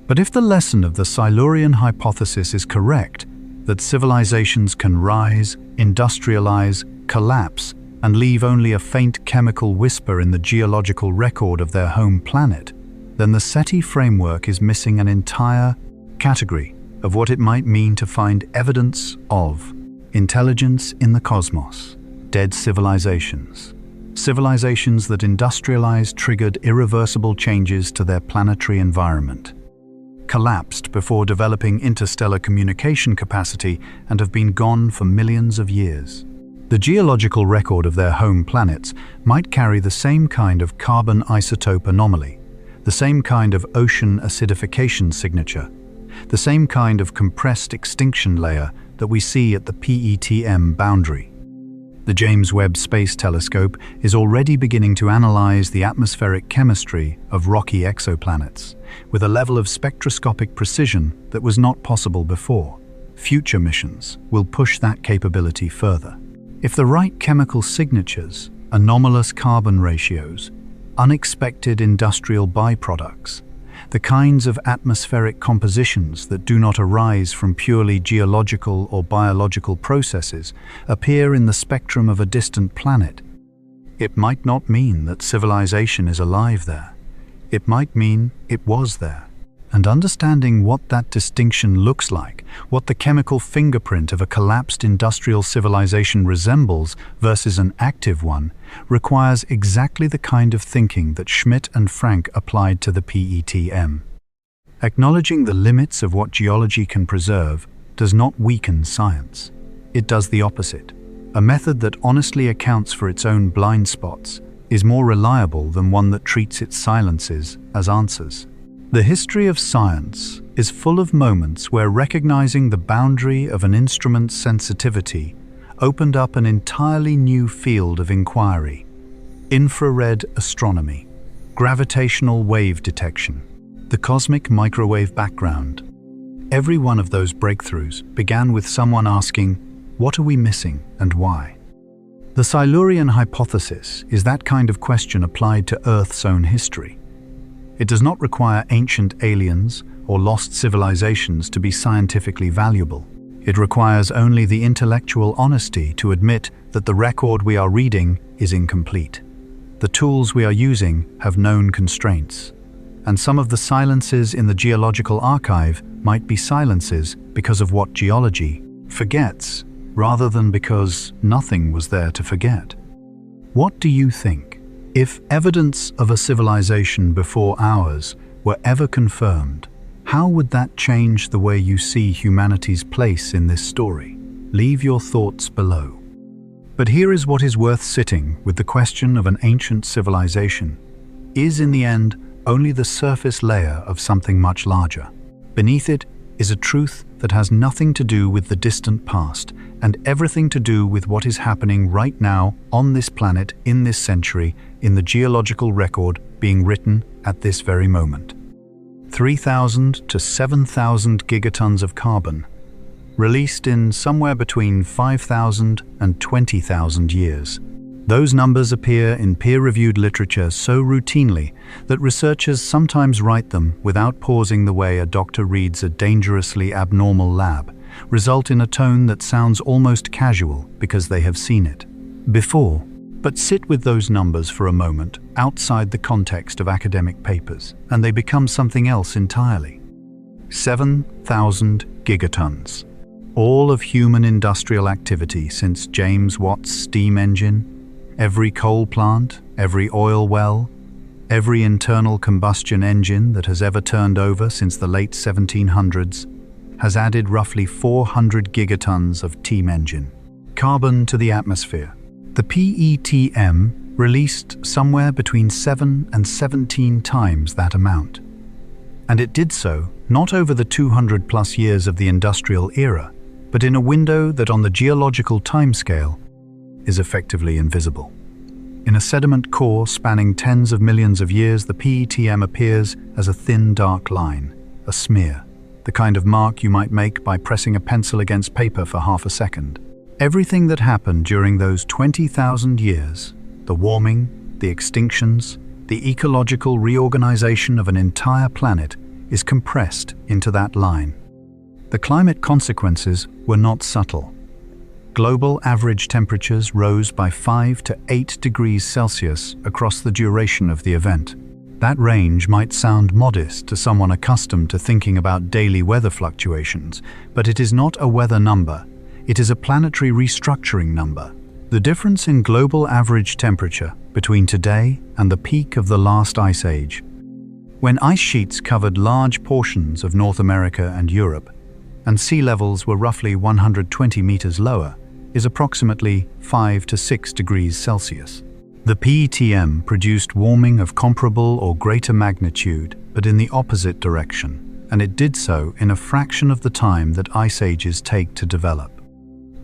But if the lesson of the Silurian hypothesis is correct, that civilizations can rise, industrialize, collapse, and leave only a faint chemical whisper in the geological record of their home planet, then the SETI framework is missing an entire category of what it might mean to find evidence of intelligence in the cosmos. Dead civilizations. Civilizations that industrialized triggered irreversible changes to their planetary environment, collapsed before developing interstellar communication capacity, and have been gone for millions of years. The geological record of their home planets might carry the same kind of carbon isotope anomaly, the same kind of ocean acidification signature, the same kind of compressed extinction layer that we see at the PETM boundary. The James Webb Space Telescope is already beginning to analyze the atmospheric chemistry of rocky exoplanets with a level of spectroscopic precision that was not possible before. Future missions will push that capability further. If the right chemical signatures, anomalous carbon ratios, unexpected industrial byproducts, the kinds of atmospheric compositions that do not arise from purely geological or biological processes appear in the spectrum of a distant planet, it might not mean that civilization is alive there. It might mean it was there. And understanding what that distinction looks like, what the chemical fingerprint of a collapsed industrial civilization resembles versus an active one, requires exactly the kind of thinking that Schmidt and Frank applied to the PETM. Acknowledging the limits of what geology can preserve does not weaken science. It does the opposite. A method that honestly accounts for its own blind spots is more reliable than one that treats its silences as answers. The history of science is full of moments where recognizing the boundary of an instrument's sensitivity opened up an entirely new field of inquiry. Infrared astronomy, gravitational wave detection, the cosmic microwave background. Every one of those breakthroughs began with someone asking, "What are we missing and why?" The Silurian Hypothesis is that kind of question applied to Earth's own history. It does not require ancient aliens or lost civilizations to be scientifically valuable. It requires only the intellectual honesty to admit that the record we are reading is incomplete. The tools we are using have known constraints, and some of the silences in the geological archive might be silences because of what geology forgets, rather than because nothing was there to forget. What do you think? If evidence of a civilization before ours were ever confirmed, how would that change the way you see humanity's place in this story? Leave your thoughts below. But here is what is worth sitting with: the question of an ancient civilization is, in the end, only the surface layer of something much larger. Beneath it is a truth that has nothing to do with the distant past and everything to do with what is happening right now on this planet, in this century, in the geological record being written at this very moment. 3,000 to 7,000 gigatons of carbon, released in somewhere between 5,000 and 20,000 years. Those numbers appear in peer-reviewed literature so routinely that researchers sometimes write them without pausing the way a doctor reads a dangerously abnormal lab, result in a tone that sounds almost casual because they have seen it before. But sit with those numbers for a moment outside the context of academic papers, and they become something else entirely. 7,000 gigatons. All of human industrial activity since James Watt's steam engine, every coal plant, every oil well, every internal combustion engine that has ever turned over since the late 1700s, has added roughly 400 gigatons of steam engine carbon to the atmosphere. The PETM released somewhere between 7 and 17 times that amount. And it did so not over the 200+ years of the industrial era, but in a window that on the geological timescale is effectively invisible. In a sediment core spanning tens of millions of years, the PETM appears as a thin, dark line, a smear, the kind of mark you might make by pressing a pencil against paper for half a second. Everything that happened during those 20,000 years, the warming, the extinctions, the ecological reorganization of an entire planet, is compressed into that line. The climate consequences were not subtle. Global average temperatures rose by 5 to 8 degrees Celsius across the duration of the event. That range might sound modest to someone accustomed to thinking about daily weather fluctuations, but it is not a weather number. It is a planetary restructuring number. The difference in global average temperature between today and the peak of the last ice age, when ice sheets covered large portions of North America and Europe, and sea levels were roughly 120 meters lower, is approximately 5 to 6 degrees Celsius. The PETM produced warming of comparable or greater magnitude, but in the opposite direction, and it did so in a fraction of the time that ice ages take to develop.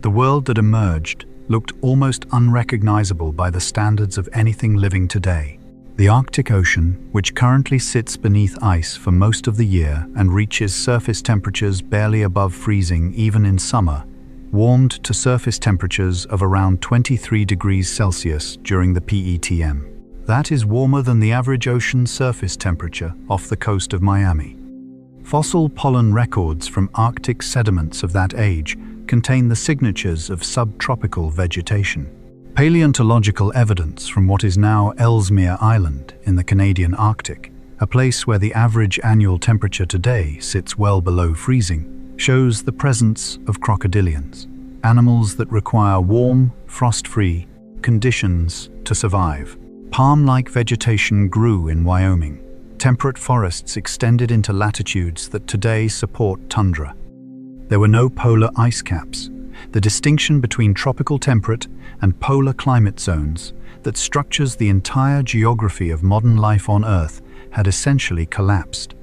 The world that emerged looked almost unrecognizable by the standards of anything living today. The Arctic Ocean, which currently sits beneath ice for most of the year and reaches surface temperatures barely above freezing even in summer, warmed to surface temperatures of around 23 degrees Celsius during the PETM. That is warmer than the average ocean surface temperature off the coast of Miami. Fossil pollen records from Arctic sediments of that age contain the signatures of subtropical vegetation. Paleontological evidence from what is now Ellesmere Island in the Canadian Arctic, a place where the average annual temperature today sits well below freezing, shows the presence of crocodilians, animals that require warm, frost-free conditions to survive. Palm-like vegetation grew in Wyoming. Temperate forests extended into latitudes that today support tundra. There were no polar ice caps. The distinction between tropical temperate and polar climate zones that structures the entire geography of modern life on Earth had essentially collapsed.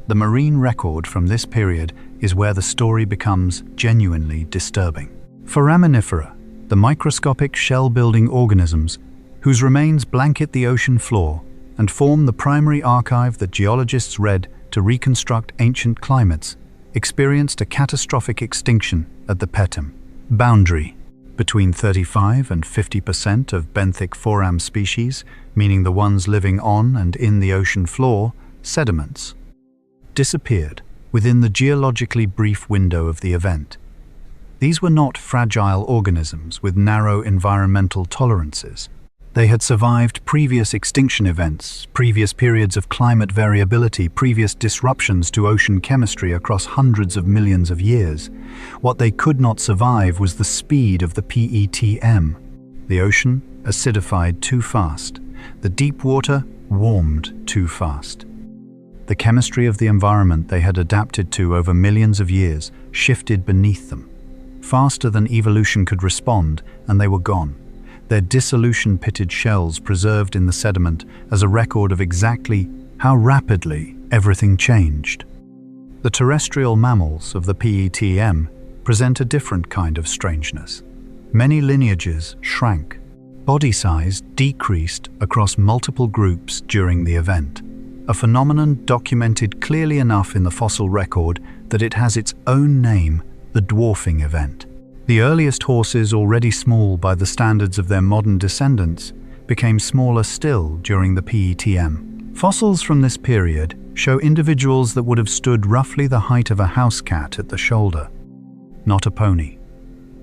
The marine record from this period is where the story becomes genuinely disturbing. Foraminifera, the microscopic shell-building organisms whose remains blanket the ocean floor and form the primary archive that geologists read to reconstruct ancient climates, experienced a catastrophic extinction at the Petem boundary. Between 35 and 50% of benthic foram species, meaning the ones living on and in the ocean floor, sediments, disappeared within the geologically brief window of the event. These were not fragile organisms with narrow environmental tolerances. They had survived previous extinction events, previous periods of climate variability, previous disruptions to ocean chemistry across hundreds of millions of years. What they could not survive was the speed of the PETM. The ocean acidified too fast. The deep water warmed too fast. The chemistry of the environment they had adapted to over millions of years shifted beneath them. Faster than evolution could respond, and they were gone. Their dissolution-pitted shells preserved in the sediment as a record of exactly how rapidly everything changed. The terrestrial mammals of the PETM present a different kind of strangeness. Many lineages shrank. Body size decreased across multiple groups during the event, a phenomenon documented clearly enough in the fossil record that it has its own name, the dwarfing event. The earliest horses, already small by the standards of their modern descendants, became smaller still during the PETM. Fossils from this period show individuals that would have stood roughly the height of a house cat at the shoulder. Not a pony.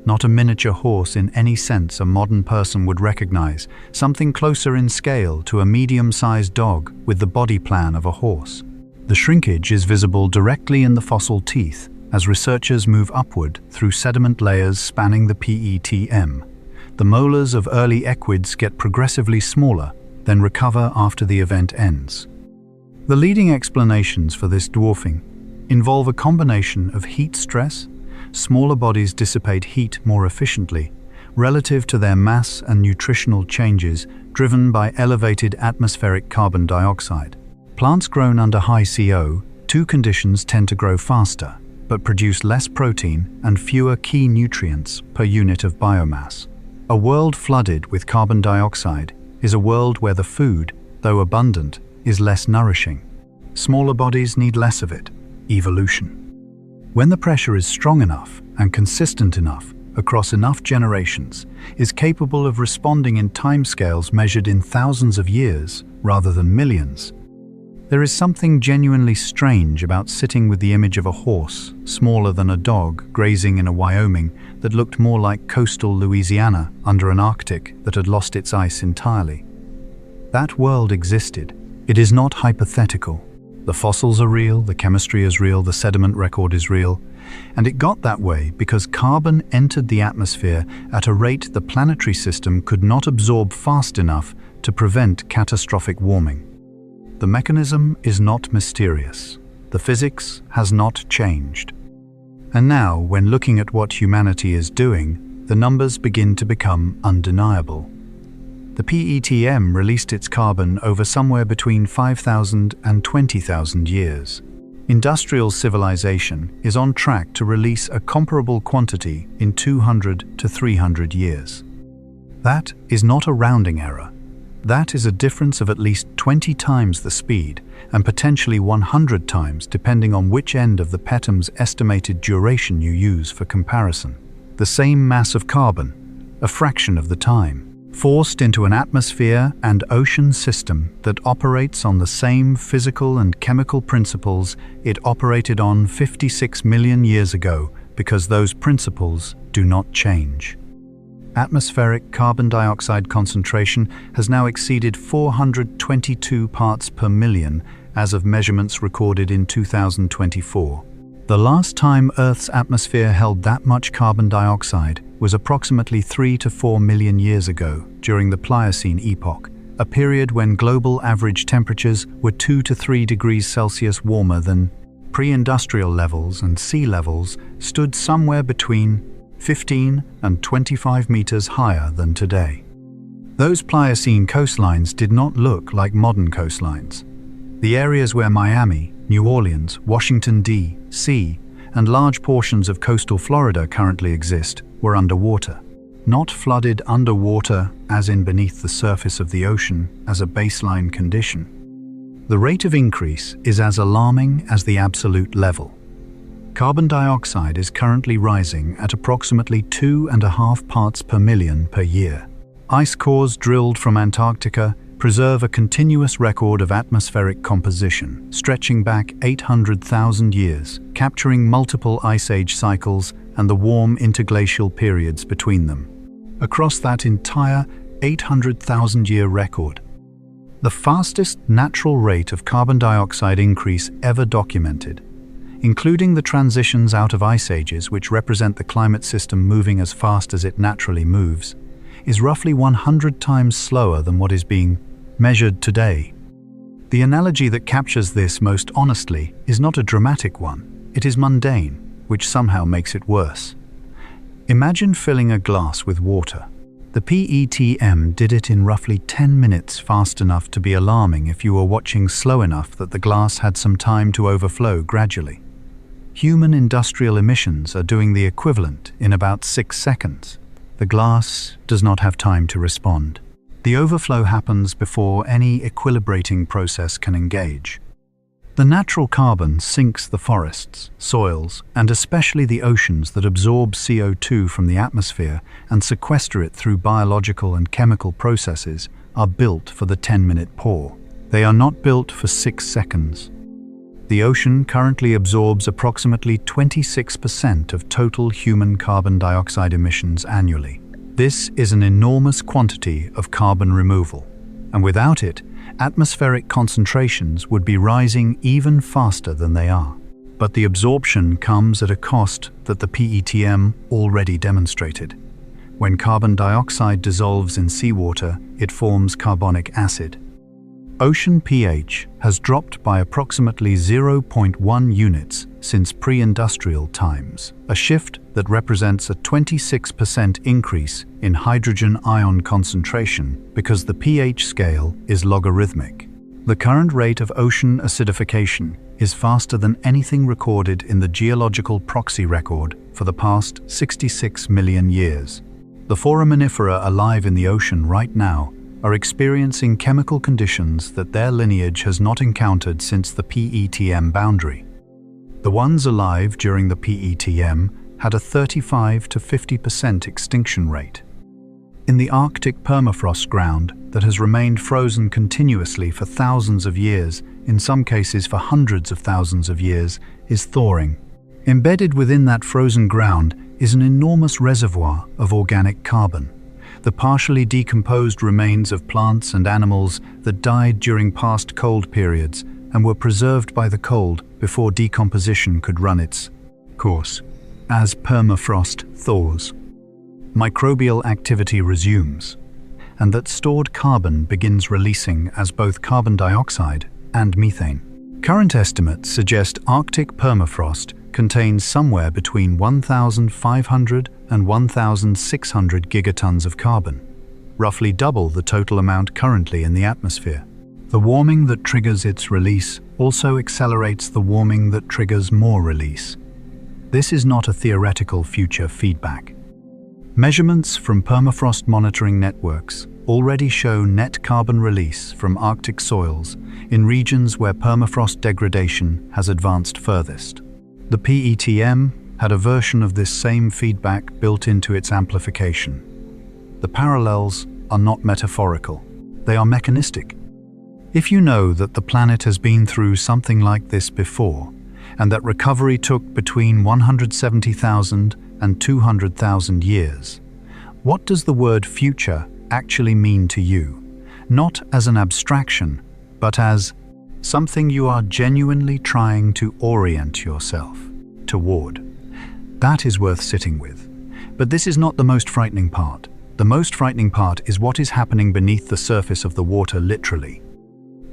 Not a miniature horse in any sense a modern person would recognize, something closer in scale to a medium-sized dog with the body plan of a horse. The shrinkage is visible directly in the fossil teeth, as researchers move upward through sediment layers spanning the PETM. The molars of early equids get progressively smaller, then recover after the event ends. The leading explanations for this dwarfing involve a combination of heat stress. Smaller bodies dissipate heat more efficiently, relative to their mass and nutritional changes driven by elevated atmospheric carbon dioxide. Plants grown under high CO2 conditions tend to grow faster, but produce less protein and fewer key nutrients per unit of biomass. A world flooded with carbon dioxide is a world where the food, though abundant, is less nourishing. Smaller bodies need less of it. Evolution. When the pressure is strong enough and consistent enough across enough generations, is capable of responding in timescales measured in thousands of years rather than millions, There is something genuinely strange about sitting with the image of a horse, smaller than a dog, grazing in a Wyoming that looked more like coastal Louisiana under an Arctic that had lost its ice entirely. That world existed. It is not hypothetical. The fossils are real, the chemistry is real, the sediment record is real, and it got that way because carbon entered the atmosphere at a rate the planetary system could not absorb fast enough to prevent catastrophic warming. The mechanism is not mysterious. The physics has not changed. And now, when looking at what humanity is doing, the numbers begin to become undeniable. The PETM released its carbon over somewhere between 5,000 and 20,000 years. Industrial civilization is on track to release a comparable quantity in 200 to 300 years. That is not a rounding error. That is a difference of at least 20 times the speed, and potentially 100 times depending on which end of the PETM's estimated duration you use for comparison. The same mass of carbon, a fraction of the time, forced into an atmosphere and ocean system that operates on the same physical and chemical principles it operated on 56 million years ago, because those principles do not change. Atmospheric carbon dioxide concentration has now exceeded 422 parts per million as of measurements recorded in 2024. The last time Earth's atmosphere held that much carbon dioxide was approximately 3 to 4 million years ago, during the Pliocene epoch, a period when global average temperatures were 2 to 3 degrees Celsius warmer than pre-industrial levels, and sea levels stood somewhere between 15 and 25 meters higher than today. Those Pliocene coastlines did not look like modern coastlines. The areas where Miami, New Orleans, Washington, D.C., and large portions of coastal Florida currently exist were underwater. Not flooded underwater, as in beneath the surface of the ocean, as a baseline condition. The rate of increase is as alarming as the absolute level. Carbon dioxide is currently rising at approximately 2.5 parts per million per year. Ice cores drilled from Antarctica preserve a continuous record of atmospheric composition, stretching back 800,000 years, capturing multiple ice age cycles and the warm interglacial periods between them. Across that entire 800,000-year record, the fastest natural rate of carbon dioxide increase ever documented, including the transitions out of ice ages which represent the climate system moving as fast as it naturally moves, is roughly 100 times slower than what is being measured today. The analogy that captures this most honestly is not a dramatic one, it is mundane, which somehow makes it worse. Imagine filling a glass with water. The PETM did it in roughly 10 minutes, fast enough to be alarming if you were watching slow enough that the glass had some time to overflow gradually. Human industrial emissions are doing the equivalent in about 6 seconds. The glass does not have time to respond. The overflow happens before any equilibrating process can engage. The natural carbon sinks the forests, soils, and especially the oceans that absorb CO2 from the atmosphere and sequester it through biological and chemical processes are built for the 10-minute pour. They are not built for 6 seconds. The ocean currently absorbs approximately 26% of total human carbon dioxide emissions annually. This is an enormous quantity of carbon removal, and without it, atmospheric concentrations would be rising even faster than they are. But the absorption comes at a cost that the PETM already demonstrated. When carbon dioxide dissolves in seawater, it forms carbonic acid. Ocean pH has dropped by approximately 0.1 units since pre-industrial times, a shift that represents a 26% increase in hydrogen ion concentration because the pH scale is logarithmic. The current rate of ocean acidification is faster than anything recorded in the geological proxy record for the past 66 million years. The foraminifera alive in the ocean right now are experiencing chemical conditions that their lineage has not encountered since the PETM boundary. The ones alive during the PETM had a 35 to 50% extinction rate. In the Arctic permafrost ground that has remained frozen continuously for thousands of years, in some cases for hundreds of thousands of years, is thawing. Embedded within that frozen ground is an enormous reservoir of organic carbon, the partially decomposed remains of plants and animals that died during past cold periods and were preserved by the cold before decomposition could run its course. As permafrost thaws, microbial activity resumes, and that stored carbon begins releasing as both carbon dioxide and methane. Current estimates suggest Arctic permafrost contains somewhere between 1,500 and 1,600 gigatons of carbon, roughly double the total amount currently in the atmosphere. The warming that triggers its release also accelerates the warming that triggers more release. This is not a theoretical future feedback. Measurements from permafrost monitoring networks already show net carbon release from Arctic soils in regions where permafrost degradation has advanced furthest. The PETM had a version of this same feedback built into its amplification. The parallels are not metaphorical, they are mechanistic. If you know that the planet has been through something like this before, and that recovery took between 170,000 and 200,000 years, what does the word future actually mean to you? Not as an abstraction, but as something you are genuinely trying to orient yourself toward. That is worth sitting with. But this is not the most frightening part. The most frightening part is what is happening beneath the surface of the water, literally.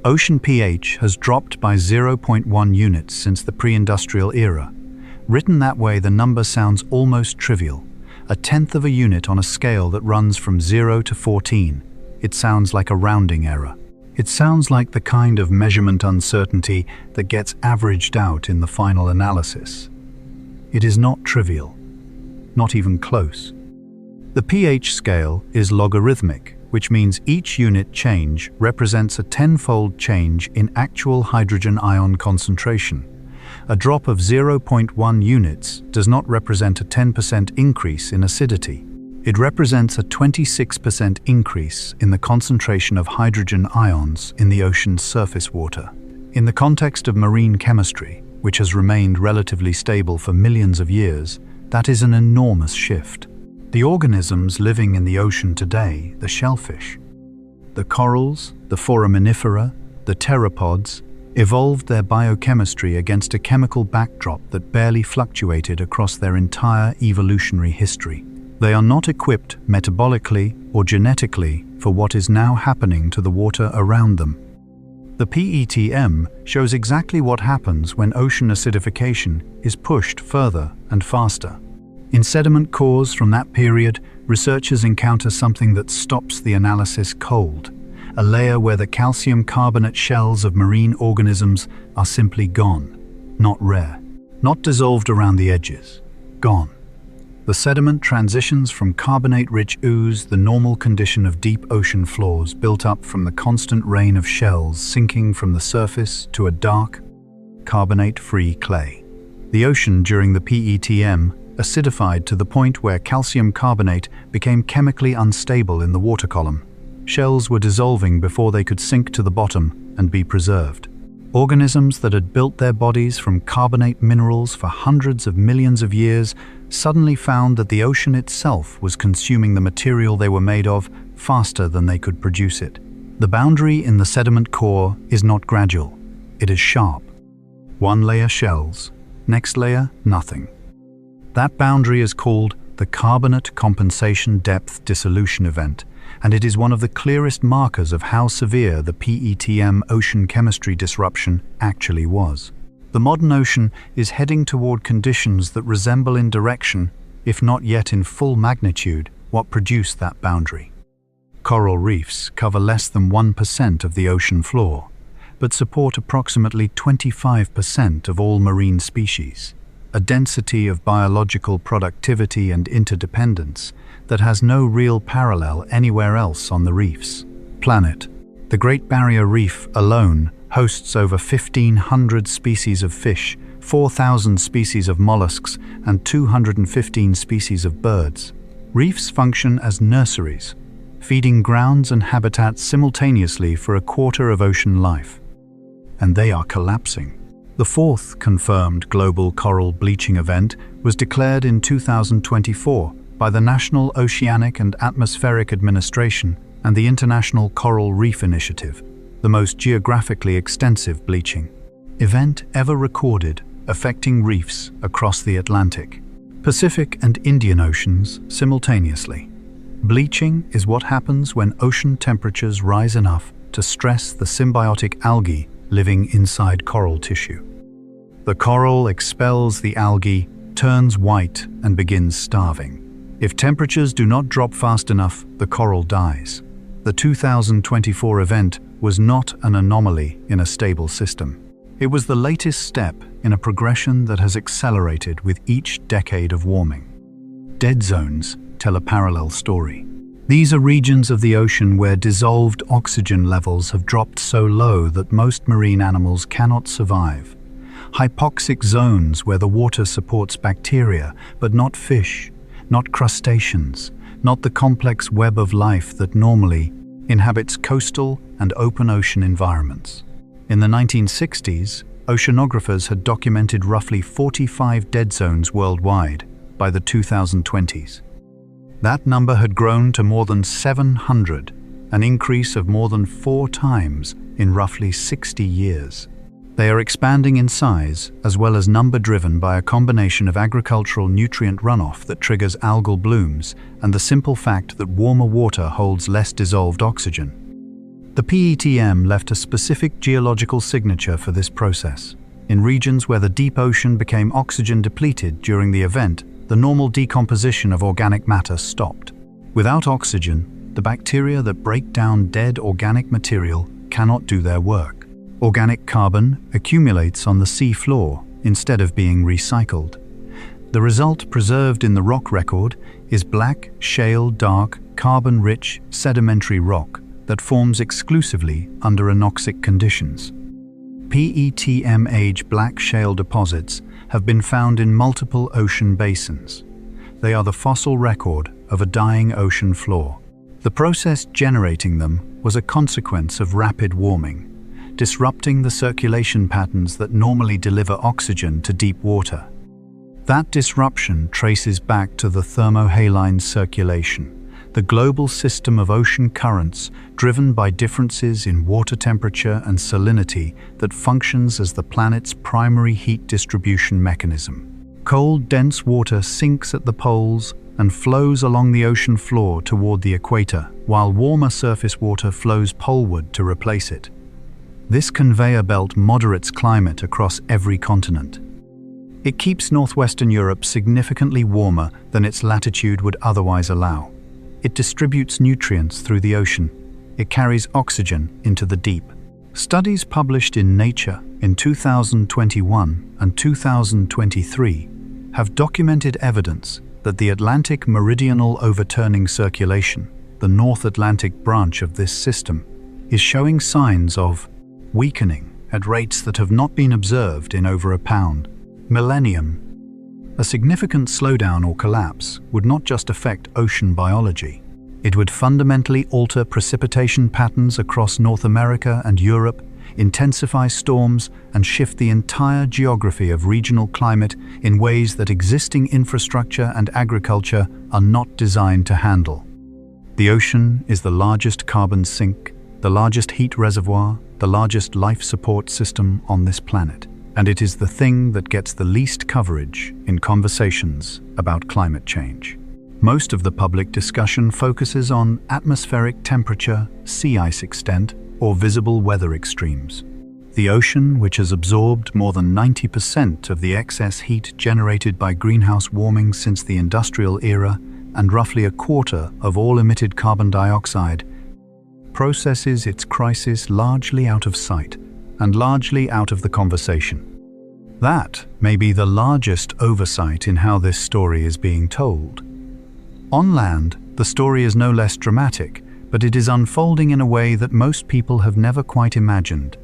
Ocean pH has dropped by 0.1 units since the pre-industrial era. Written that way, the number sounds almost trivial. A tenth of a unit on a scale that runs from 0 to 14. It sounds like a rounding error. It sounds like the kind of measurement uncertainty that gets averaged out in the final analysis. It is not trivial, not even close. The pH scale is logarithmic, which means each unit change represents a tenfold change in actual hydrogen ion concentration. A drop of 0.1 units does not represent a 10% increase in acidity. It represents a 26% increase in the concentration of hydrogen ions in the ocean's surface water. In the context of marine chemistry, which has remained relatively stable for millions of years, that is an enormous shift. The organisms living in the ocean today, the shellfish, the corals, the foraminifera, the pteropods, evolved their biochemistry against a chemical backdrop that barely fluctuated across their entire evolutionary history. They are not equipped metabolically or genetically for what is now happening to the water around them. The PETM shows exactly what happens when ocean acidification is pushed further and faster. In sediment cores from that period, researchers encounter something that stops the analysis cold, a layer where the calcium carbonate shells of marine organisms are simply gone, not rare, not dissolved around the edges, gone. The sediment transitions from carbonate-rich ooze, the normal condition of deep ocean floors built up from the constant rain of shells sinking from the surface, to a dark, carbonate-free clay. The ocean during the PETM acidified to the point where calcium carbonate became chemically unstable in the water column. Shells were dissolving before they could sink to the bottom and be preserved. Organisms that had built their bodies from carbonate minerals for hundreds of millions of years suddenly found that the ocean itself was consuming the material they were made of faster than they could produce it. The boundary in the sediment core is not gradual, it is sharp. One layer shells, next layer nothing. That boundary is called the carbonate compensation depth dissolution event, and it is one of the clearest markers of how severe the PETM ocean chemistry disruption actually was. The modern ocean is heading toward conditions that resemble in direction, if not yet in full magnitude, what produced that boundary. Coral reefs cover less than 1% of the ocean floor, but support approximately 25% of all marine species, a density of biological productivity and interdependence that has no real parallel anywhere else on the reef's planet. The Great Barrier Reef alone hosts over 1,500 species of fish, 4,000 species of mollusks, and 215 species of birds. Reefs function as nurseries, feeding grounds and habitats simultaneously for a quarter of ocean life. And they are collapsing. The fourth confirmed global coral bleaching event was declared in 2024 by the National Oceanic and Atmospheric Administration and the International Coral Reef Initiative, the most geographically extensive bleaching event ever recorded, affecting reefs across the Atlantic, Pacific and Indian Oceans simultaneously. Bleaching is what happens when ocean temperatures rise enough to stress the symbiotic algae living inside coral tissue. The coral expels the algae, turns white, and begins starving. If temperatures do not drop fast enough, the coral dies. The 2024 event was not an anomaly in a stable system. It was the latest step in a progression that has accelerated with each decade of warming. Dead zones tell a parallel story. These are regions of the ocean where dissolved oxygen levels have dropped so low that most marine animals cannot survive. Hypoxic zones where the water supports bacteria, but not fish, not crustaceans, not the complex web of life that normally inhabits coastal and open ocean environments. In the 1960s, oceanographers had documented roughly 45 dead zones worldwide by the 2020s. That number had grown to more than 700, an increase of more than 4 times in roughly 60 years. They are expanding in size as well as number, driven by a combination of agricultural nutrient runoff that triggers algal blooms and the simple fact that warmer water holds less dissolved oxygen. The PETM left a specific geological signature for this process. In regions where the deep ocean became oxygen depleted during the event, the normal decomposition of organic matter stopped. Without oxygen, the bacteria that break down dead organic material cannot do their work. Organic carbon accumulates on the sea floor instead of being recycled. The result, preserved in the rock record, is black, shale, dark, carbon-rich, sedimentary rock that forms exclusively under anoxic conditions. PETM-age black shale deposits have been found in multiple ocean basins. They are the fossil record of a dying ocean floor. The process generating them was a consequence of rapid warming, disrupting the circulation patterns that normally deliver oxygen to deep water. That disruption traces back to the thermohaline circulation, the global system of ocean currents driven by differences in water temperature and salinity that functions as the planet's primary heat distribution mechanism. Cold, dense water sinks at the poles and flows along the ocean floor toward the equator, while warmer surface water flows poleward to replace it. This conveyor belt moderates climate across every continent. It keeps northwestern Europe significantly warmer than its latitude would otherwise allow. It distributes nutrients through the ocean. It carries oxygen into the deep. Studies published in Nature in 2021 and 2023 have documented evidence that the Atlantic meridional overturning circulation, the North Atlantic branch of this system, is showing signs of weakening at rates that have not been observed in over a millennium. A significant slowdown or collapse would not just affect ocean biology. It would fundamentally alter precipitation patterns across North America and Europe, intensify storms, and shift the entire geography of regional climate in ways that existing infrastructure and agriculture are not designed to handle. The ocean is the largest carbon sink, the largest heat reservoir, the largest life support system on this planet. And it is the thing that gets the least coverage in conversations about climate change. Most of the public discussion focuses on atmospheric temperature, sea ice extent, or visible weather extremes. The ocean, which has absorbed more than 90% of the excess heat generated by greenhouse warming since the industrial era, and roughly a quarter of all emitted carbon dioxide, processes its crisis largely out of sight and largely out of the conversation. That may be the largest oversight in how this story is being told. On land, the story is no less dramatic, but it is unfolding in a way that most people have never quite imagined.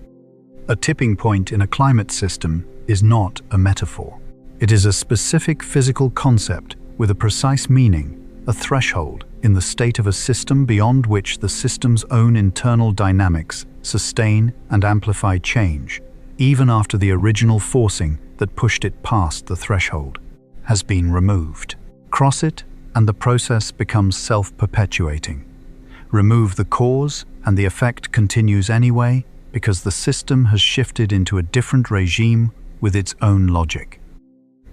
A tipping point in a climate system is not a metaphor. It is a specific physical concept with a precise meaning, a threshold. in the state of a system beyond which the system's own internal dynamics sustain and amplify change, even after the original forcing that pushed it past the threshold has been removed. Cross it, and the process becomes self-perpetuating. Remove the cause, and the effect continues anyway, because the system has shifted into a different regime with its own logic,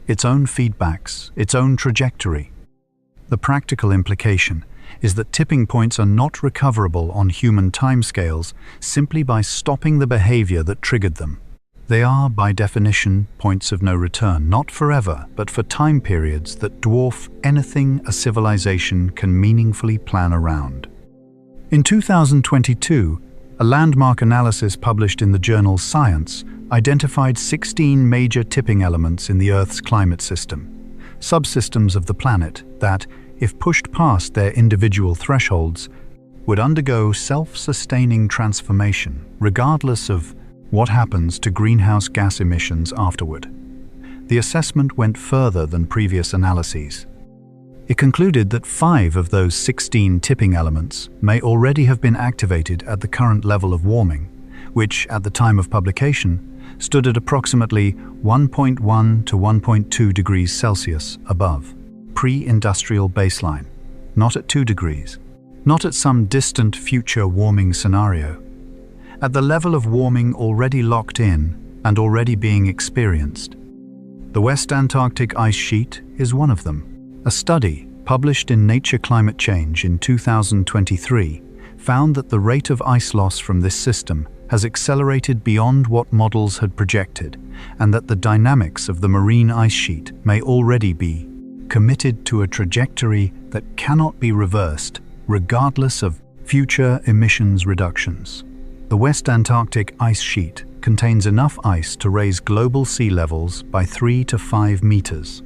its own feedbacks, its own trajectory. The practical implication is that tipping points are not recoverable on human timescales simply by stopping the behavior that triggered them. They are, by definition, points of no return, not forever, but for time periods that dwarf anything a civilization can meaningfully plan around. In 2022, a landmark analysis published in the journal Science identified 16 major tipping elements in the Earth's climate system, subsystems of the planet that, if pushed past their individual thresholds, would undergo self-sustaining transformation, regardless of what happens to greenhouse gas emissions afterward. The assessment went further than previous analyses. It concluded that 5 of those 16 tipping elements may already have been activated at the current level of warming, which, at the time of publication, stood at approximately 1.1 to 1.2 degrees Celsius above pre-industrial baseline, not at 2 degrees, not at some distant future warming scenario. At the level of warming already locked in and already being experienced. The West Antarctic ice sheet is one of them. A study published in Nature Climate Change in 2023 found that the rate of ice loss from this system has accelerated beyond what models had projected, and that the dynamics of the marine ice sheet may already be committed to a trajectory that cannot be reversed, regardless of future emissions reductions. The West Antarctic ice sheet contains enough ice to raise global sea levels by 3 to 5 meters.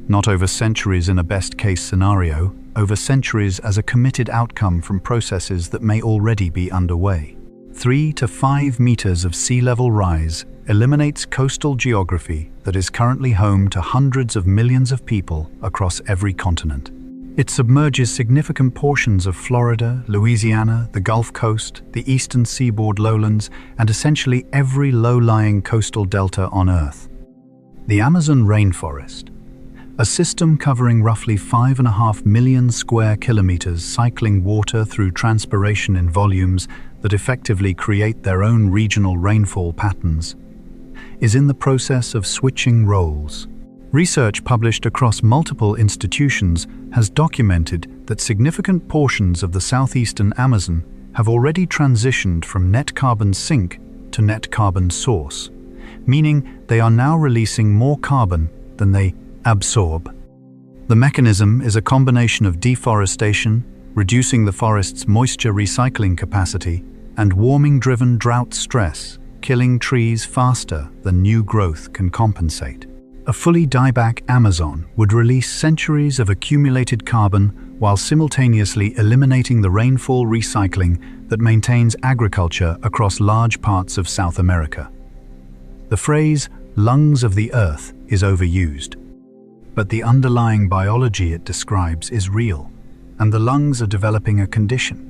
Not over centuries in a best-case scenario, over centuries as a committed outcome from processes that may already be underway. 3 to 5 meters of sea level rise eliminates coastal geography that is currently home to hundreds of millions of people across every continent. It submerges significant portions of Florida, Louisiana, the Gulf Coast, the eastern seaboard lowlands, and essentially every low-lying coastal delta on Earth. The Amazon rainforest, a system covering roughly 5.5 million square kilometers cycling water through transpiration in volumes that effectively create their own regional rainfall patterns, is in the process of switching roles. Research published across multiple institutions has documented that significant portions of the southeastern Amazon have already transitioned from net carbon sink to net carbon source, meaning they are now releasing more carbon than they absorb. The mechanism is a combination of deforestation, reducing the forest's moisture recycling capacity, and warming-driven drought stress, killing trees faster than new growth can compensate. A fully dieback Amazon would release centuries of accumulated carbon while simultaneously eliminating the rainfall recycling that maintains agriculture across large parts of South America. The phrase "lungs of the earth" is overused, but the underlying biology it describes is real, and the lungs are developing a condition.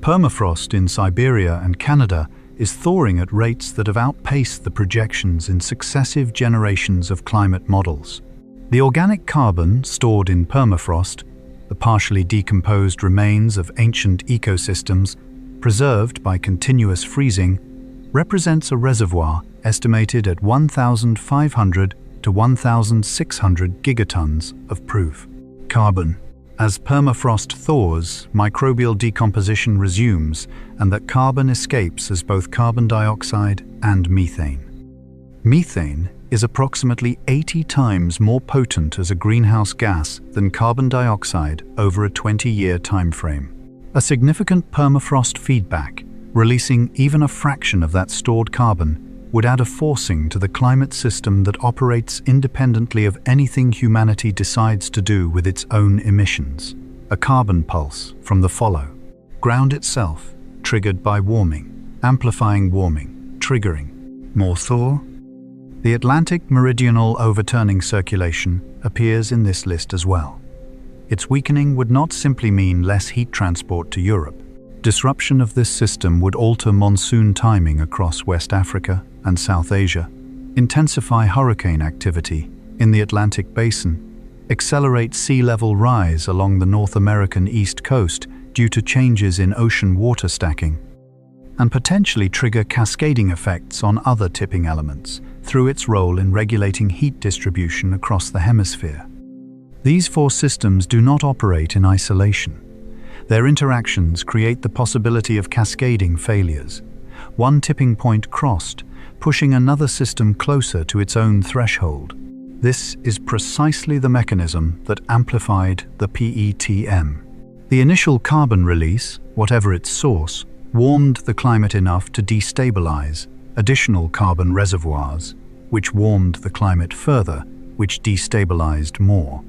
Permafrost in Siberia and Canada is thawing at rates that have outpaced the projections in successive generations of climate models. The organic carbon stored in permafrost, the partially decomposed remains of ancient ecosystems preserved by continuous freezing, represents a reservoir estimated at 1,500 to 1,600 gigatons of proof carbon. As permafrost thaws, microbial decomposition resumes, and that carbon escapes as both carbon dioxide and methane. Methane is approximately 80 times more potent as a greenhouse gas than carbon dioxide over a 20-year timeframe. A significant permafrost feedback, releasing even a fraction of that stored carbon, would add a forcing to the climate system that operates independently of anything humanity decides to do with its own emissions. A carbon pulse from the follow. Ground itself, triggered by warming, amplifying warming, triggering more thaw. The Atlantic meridional overturning circulation appears in this list as well. Its weakening would not simply mean less heat transport to Europe. Disruption of this system would alter monsoon timing across West Africa and South Asia, intensify hurricane activity in the Atlantic Basin, accelerate sea level rise along the North American East Coast due to changes in ocean water stacking, and potentially trigger cascading effects on other tipping elements through its role in regulating heat distribution across the hemisphere. These four systems do not operate in isolation. Their interactions create the possibility of cascading failures, one tipping point crossed, pushing another system closer to its own threshold. This is precisely the mechanism that amplified the PETM. The initial carbon release, whatever its source, warmed the climate enough to destabilize additional carbon reservoirs, which warmed the climate further, which destabilized more.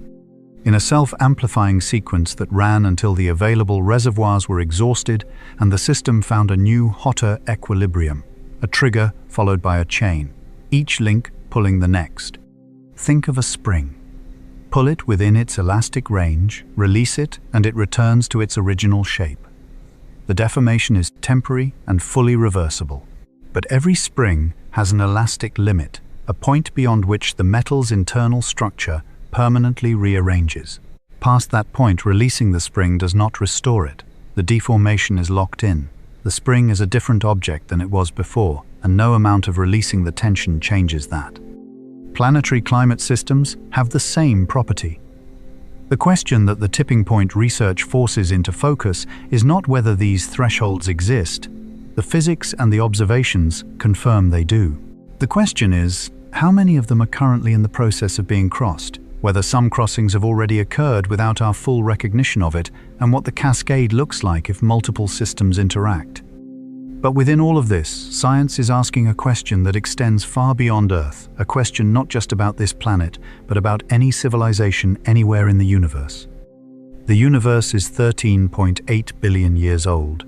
In a self-amplifying sequence that ran until the available reservoirs were exhausted and the system found a new, hotter equilibrium, a trigger followed by a chain, each link pulling the next. Think of a spring. Pull it within its elastic range, release it, and it returns to its original shape. The deformation is temporary and fully reversible. But every spring has an elastic limit, a point beyond which the metal's internal structure permanently rearranges. Past that point, releasing the spring does not restore it. The deformation is locked in. The spring is a different object than it was before, and no amount of releasing the tension changes that. Planetary climate systems have the same property. The question that the tipping point research forces into focus is not whether these thresholds exist. The physics and the observations confirm they do. The question is, how many of them are currently in the process of being crossed, whether some crossings have already occurred without our full recognition of it, and what the cascade looks like if multiple systems interact. But within all of this, science is asking a question that extends far beyond Earth, a question not just about this planet, but about any civilization anywhere in the universe. The universe is 13.8 billion years old.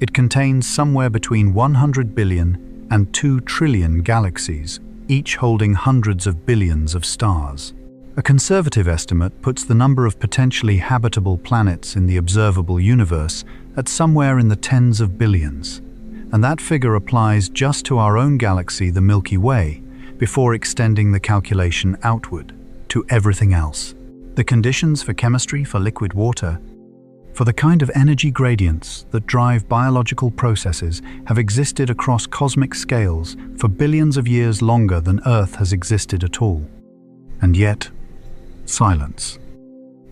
It contains somewhere between 100 billion and 2 trillion galaxies, each holding hundreds of billions of stars. A conservative estimate puts the number of potentially habitable planets in the observable universe at somewhere in the tens of billions. And that figure applies just to our own galaxy, the Milky Way, before extending the calculation outward to everything else. The conditions for chemistry, for liquid water, for the kind of energy gradients that drive biological processes have existed across cosmic scales for billions of years longer than Earth has existed at all. And yet, silence.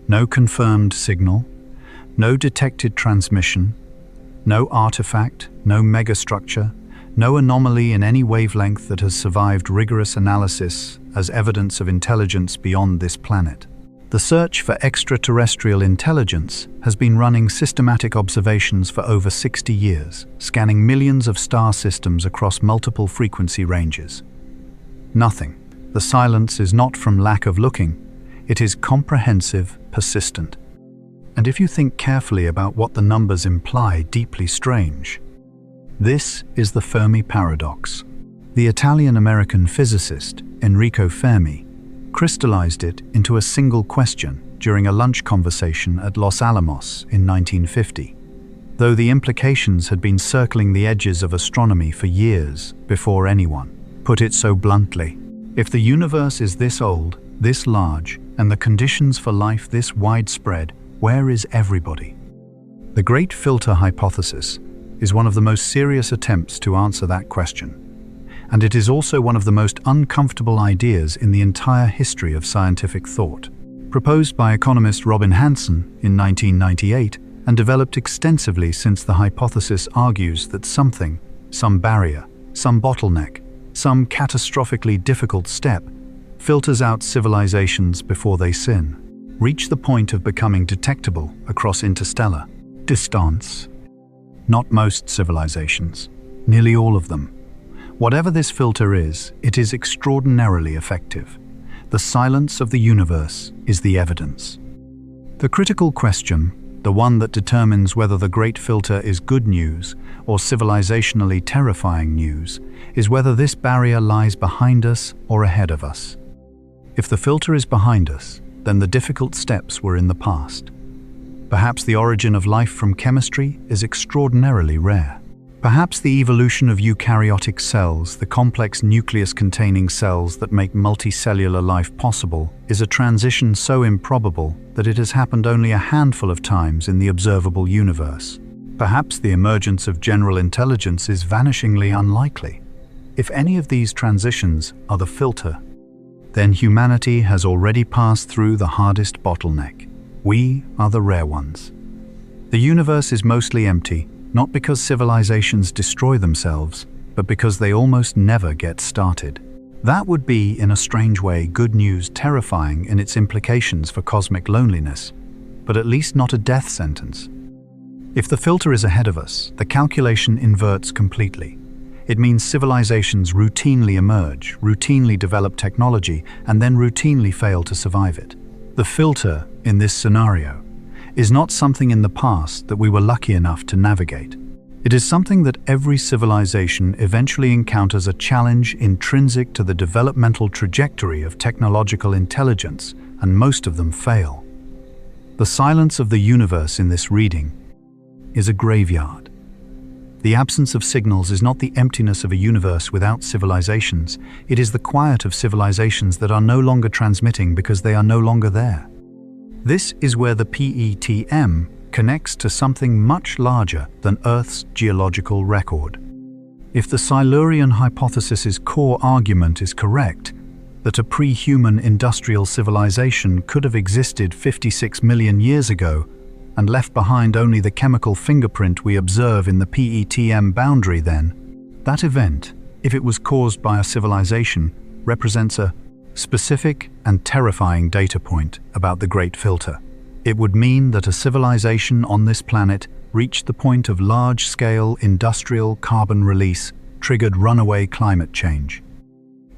No confirmed signal, no detected transmission, no artifact, no megastructure, no anomaly in any wavelength that has survived rigorous analysis as evidence of intelligence beyond this planet. The search for extraterrestrial intelligence has been running systematic observations for over 60 years, scanning millions of star systems across multiple frequency ranges. Nothing. The silence is not from lack of looking. It is comprehensive, persistent. And if you think carefully about what the numbers imply, deeply strange. This is the Fermi paradox. The Italian-American physicist Enrico Fermi crystallized it into a single question during a lunch conversation at Los Alamos in 1950, though the implications had been circling the edges of astronomy for years before anyone put it so bluntly. If the universe is this old, this large, and the conditions for life this widespread, where is everybody? The Great Filter Hypothesis is one of the most serious attempts to answer that question. And it is also one of the most uncomfortable ideas in the entire history of scientific thought. Proposed by economist Robin Hanson in 1998 and developed extensively since the hypothesis argues that something, some barrier, some bottleneck, some catastrophically difficult step, filters out civilizations before they sin, reach the point of becoming detectable across interstellar distance. Not most civilizations, nearly all of them. Whatever this filter is, it is extraordinarily effective. The silence of the universe is the evidence. The critical question, the one that determines whether the Great Filter is good news or civilizationally terrifying news, is whether this barrier lies behind us or ahead of us. If the filter is behind us, then the difficult steps were in the past. Perhaps the origin of life from chemistry is extraordinarily rare. Perhaps the evolution of eukaryotic cells, the complex nucleus-containing cells that make multicellular life possible, is a transition so improbable that it has happened only a handful of times in the observable universe. Perhaps the emergence of general intelligence is vanishingly unlikely. If any of these transitions are the filter, then humanity has already passed through the hardest bottleneck. We are the rare ones. The universe is mostly empty, not because civilizations destroy themselves, but because they almost never get started. That would be, in a strange way, good news, terrifying in its implications for cosmic loneliness, but at least not a death sentence. If the filter is ahead of us, the calculation inverts completely. It means civilizations routinely emerge, routinely develop technology, and then routinely fail to survive it. The filter, in this scenario, is not something in the past that we were lucky enough to navigate. It is something that every civilization eventually encounters a challenge intrinsic to the developmental trajectory of technological intelligence, and most of them fail. The silence of the universe in this reading is a graveyard. The absence of signals is not the emptiness of a universe without civilizations. It is the quiet of civilizations that are no longer transmitting because they are no longer there. This is where the PETM connects to something much larger than Earth's geological record. If the Silurian Hypothesis's core argument is correct, that a pre-human industrial civilization could have existed 56 million years ago and left behind only the chemical fingerprint we observe in the PETM boundary, then that event, if it was caused by a civilization, represents a specific and terrifying data point about the Great Filter. It would mean that a civilization on this planet reached the point of large-scale industrial carbon release, triggered runaway climate change,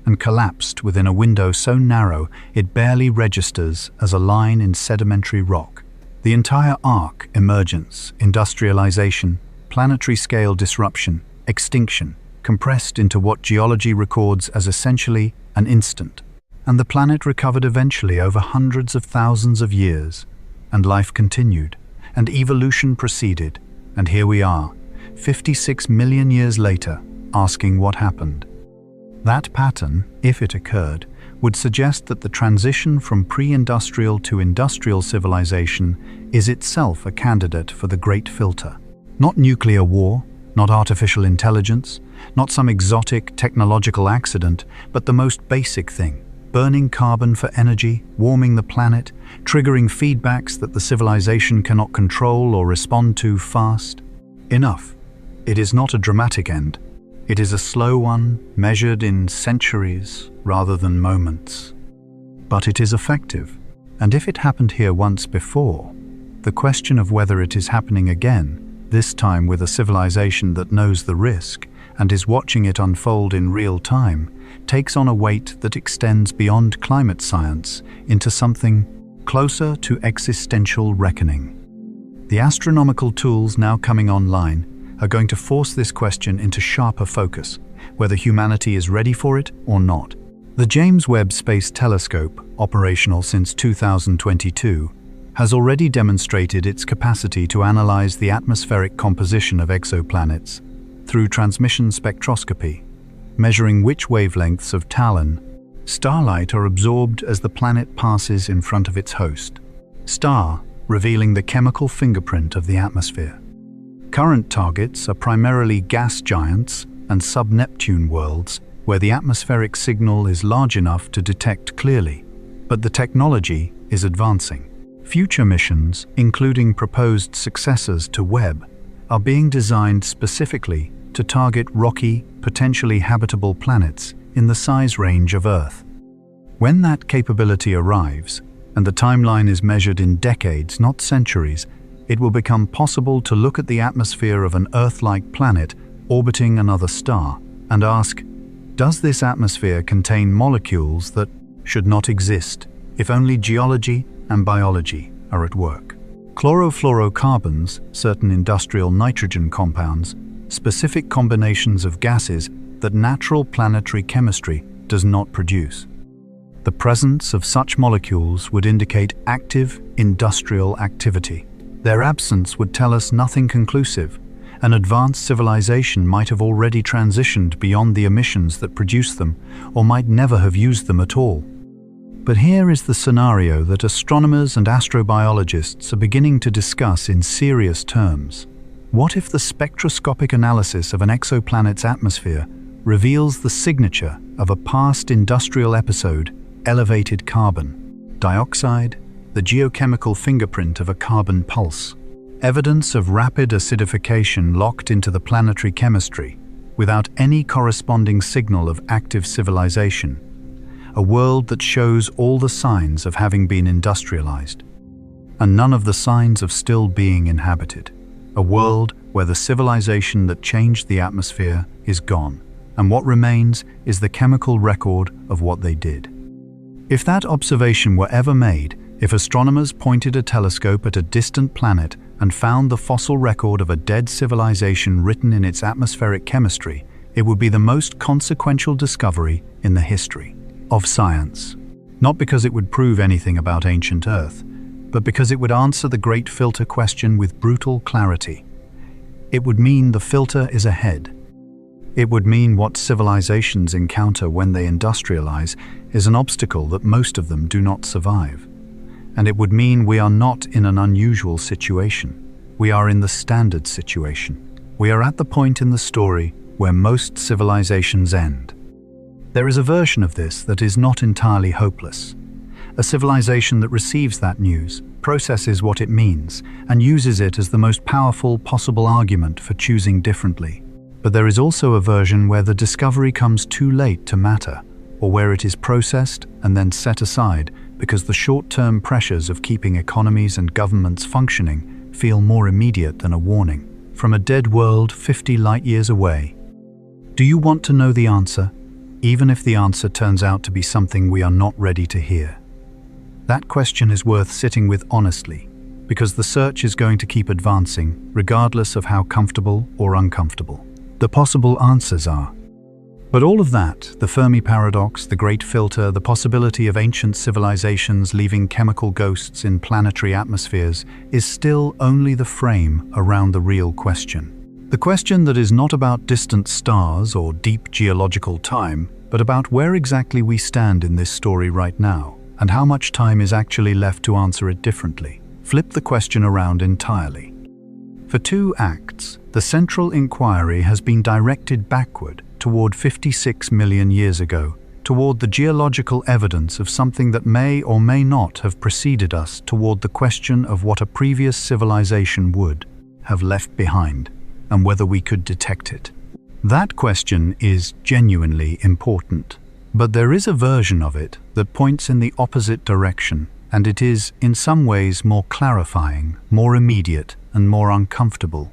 and collapsed within a window so narrow it barely registers as a line in sedimentary rock. The entire arc, emergence, industrialization, planetary-scale disruption, extinction, compressed into what geology records as essentially an instant. And the planet recovered eventually over hundreds of thousands of years, and life continued, and evolution proceeded, and here we are, 56 million years later, asking what happened. That pattern, if it occurred, would suggest that the transition from pre-industrial to industrial civilization is itself a candidate for the Great Filter. Not nuclear war, not artificial intelligence, not some exotic technological accident, but the most basic thing: burning carbon for energy, warming the planet, triggering feedbacks that the civilization cannot control or respond to fast. Enough. It is not a dramatic end. It is a slow one, measured in centuries rather than moments. But it is effective. And if it happened here once before, the question of whether it is happening again, this time with a civilization that knows the risk and is watching it unfold in real time, takes on a weight that extends beyond climate science into something closer to existential reckoning. The astronomical tools now coming online are going to force this question into sharper focus, whether humanity is ready for it or not. The James Webb Space Telescope, operational since 2022, has already demonstrated its capacity to analyze the atmospheric composition of exoplanets through transmission spectroscopy, measuring which wavelengths of Talon starlight are absorbed as the planet passes in front of its host star, revealing the chemical fingerprint of the atmosphere. Current targets are primarily gas giants and sub-Neptune worlds, where the atmospheric signal is large enough to detect clearly, but the technology is advancing. Future missions, including proposed successors to Webb, are being designed specifically to target rocky, potentially habitable planets in the size range of Earth. When that capability arrives, and the timeline is measured in decades, not centuries, it will become possible to look at the atmosphere of an Earth-like planet orbiting another star and ask, does this atmosphere contain molecules that should not exist if only geology and biology are at work? Chlorofluorocarbons, certain industrial nitrogen compounds, specific combinations of gases that natural planetary chemistry does not produce. The presence of such molecules would indicate active industrial activity. Their absence would tell us nothing conclusive. An advanced civilization might have already transitioned beyond the emissions that produce them, or might never have used them at all. But here is the scenario that astronomers and astrobiologists are beginning to discuss in serious terms. What if the spectroscopic analysis of an exoplanet's atmosphere reveals the signature of a past industrial episode, elevated carbon dioxide, the geochemical fingerprint of a carbon pulse? Evidence of rapid acidification locked into the planetary chemistry, without any corresponding signal of active civilization. A world that shows all the signs of having been industrialized, and none of the signs of still being inhabited. A world where the civilization that changed the atmosphere is gone, and what remains is the chemical record of what they did. If that observation were ever made, if astronomers pointed a telescope at a distant planet and found the fossil record of a dead civilization written in its atmospheric chemistry, it would be the most consequential discovery in the history of science. Not because it would prove anything about ancient Earth, but because it would answer the great filter question with brutal clarity. It would mean the filter is ahead. It would mean what civilizations encounter when they industrialize is an obstacle that most of them do not survive. And it would mean we are not in an unusual situation. We are in the standard situation. We are at the point in the story where most civilizations end. There is a version of this that is not entirely hopeless. A civilization that receives that news, processes what it means, and uses it as the most powerful possible argument for choosing differently. But there is also a version where the discovery comes too late to matter, or where it is processed and then set aside because the short-term pressures of keeping economies and governments functioning feel more immediate than a warning from a dead world 50 light-years away. Do you want to know the answer, even if the answer turns out to be something we are not ready to hear? That question is worth sitting with honestly, because the search is going to keep advancing, regardless of how comfortable or uncomfortable the possible answers are. But all of that, the Fermi paradox, the great filter, the possibility of ancient civilizations leaving chemical ghosts in planetary atmospheres, is still only the frame around the real question. The question that is not about distant stars or deep geological time, but about where exactly we stand in this story right now, and how much time is actually left to answer it differently. Flip the question around entirely. For 2 acts, the central inquiry has been directed backward toward 56 million years ago, toward the geological evidence of something that may or may not have preceded us, toward the question of what a previous civilization would have left behind, and whether we could detect it. That question is genuinely important, but there is a version of it that points in the opposite direction, and it is, in some ways, more clarifying, more immediate, and more uncomfortable.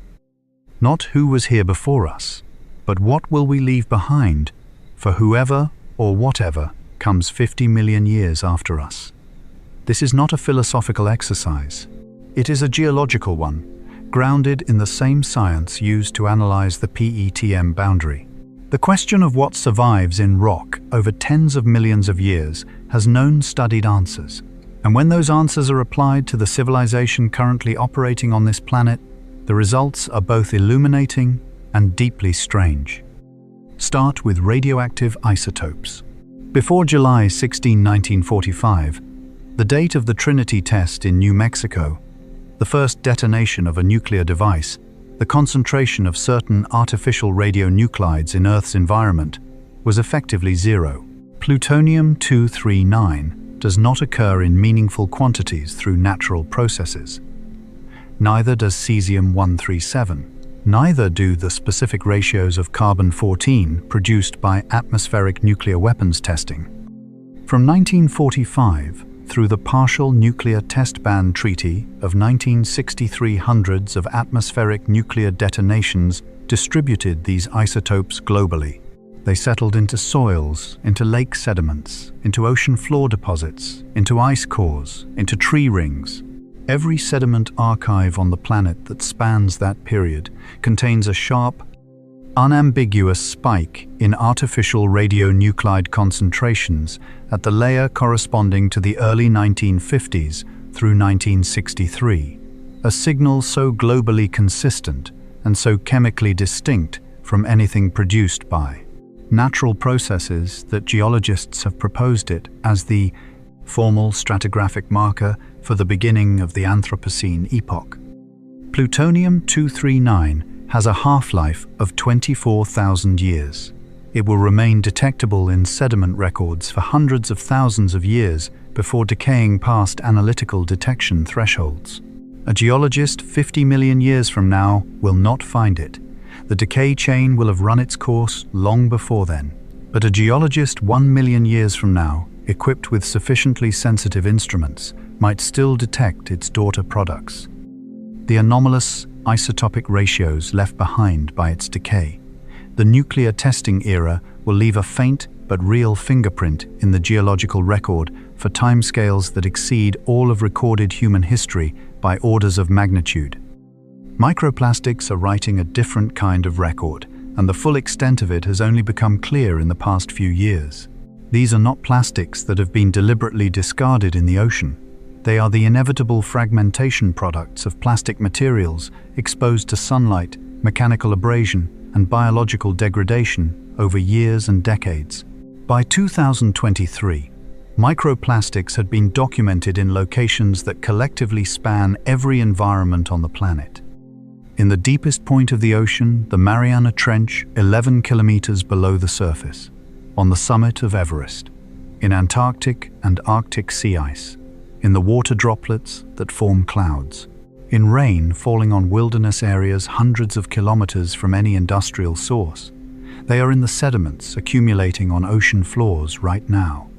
Not who was here before us, but what will we leave behind for whoever or whatever comes 50 million years after us. This is not a philosophical exercise. It is a geological one, grounded in the same science used to analyze the PETM boundary. The question of what survives in rock over tens of millions of years has known studied answers. And when those answers are applied to the civilization currently operating on this planet, the results are both illuminating and deeply strange. Start with radioactive isotopes. Before July 16, 1945, the date of the Trinity test in New Mexico, the first detonation of a nuclear device, the concentration of certain artificial radionuclides in Earth's environment was effectively 0. Plutonium-239 does not occur in meaningful quantities through natural processes. Neither does cesium-137. Neither do the specific ratios of carbon-14 produced by atmospheric nuclear weapons testing. From 1945 through the Partial Nuclear Test Ban Treaty of 1963, hundreds of atmospheric nuclear detonations distributed these isotopes globally. They settled into soils, into lake sediments, into ocean floor deposits, into ice cores, into tree rings. Every sediment archive on the planet that spans that period contains a sharp, unambiguous spike in artificial radionuclide concentrations at the layer corresponding to the early 1950s through 1963, a signal so globally consistent and so chemically distinct from anything produced by natural processes that geologists have proposed it as the formal stratigraphic marker for the beginning of the Anthropocene epoch. Plutonium-239 has a half-life of 24,000 years. It will remain detectable in sediment records for hundreds of thousands of years before decaying past analytical detection thresholds. A geologist 50 million years from now will not find it. The decay chain will have run its course long before then. But a geologist 1 million years from now, equipped with sufficiently sensitive instruments, might still detect its daughter products. The anomalous isotopic ratios left behind by its decay. The nuclear testing era will leave a faint but real fingerprint in the geological record for timescales that exceed all of recorded human history by orders of magnitude. Microplastics are writing a different kind of record, and the full extent of it has only become clear in the past few years. These are not plastics that have been deliberately discarded in the ocean. They are the inevitable fragmentation products of plastic materials exposed to sunlight, mechanical abrasion, and biological degradation over years and decades. By 2023, microplastics had been documented in locations that collectively span every environment on the planet. In the deepest point of the ocean, the Mariana Trench, 11 kilometers below the surface. On the summit of Everest. In Antarctic and Arctic sea ice. In the water droplets that form clouds. In rain falling on wilderness areas hundreds of kilometers from any industrial source. They are in the sediments accumulating on ocean floors right now.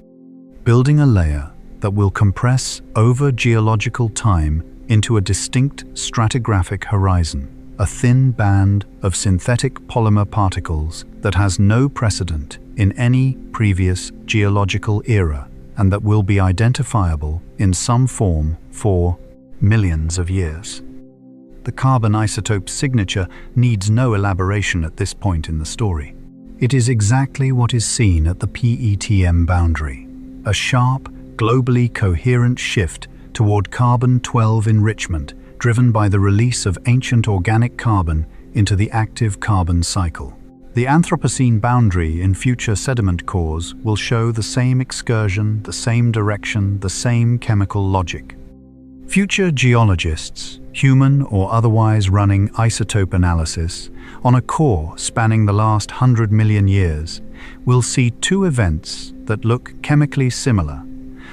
Building a layer that will compress over geological time into a distinct stratigraphic horizon, a thin band of synthetic polymer particles that has no precedent in any previous geological era and that will be identifiable in some form for millions of years. The carbon isotope signature needs no elaboration at this point in the story. It is exactly what is seen at the PETM boundary, a sharp, globally coherent shift toward carbon-12 enrichment driven by the release of ancient organic carbon into the active carbon cycle. The Anthropocene boundary in future sediment cores will show the same excursion, the same direction, the same chemical logic. Future geologists, human or otherwise, running isotope analysis on a core spanning the last 100 million years will see two events that look chemically similar.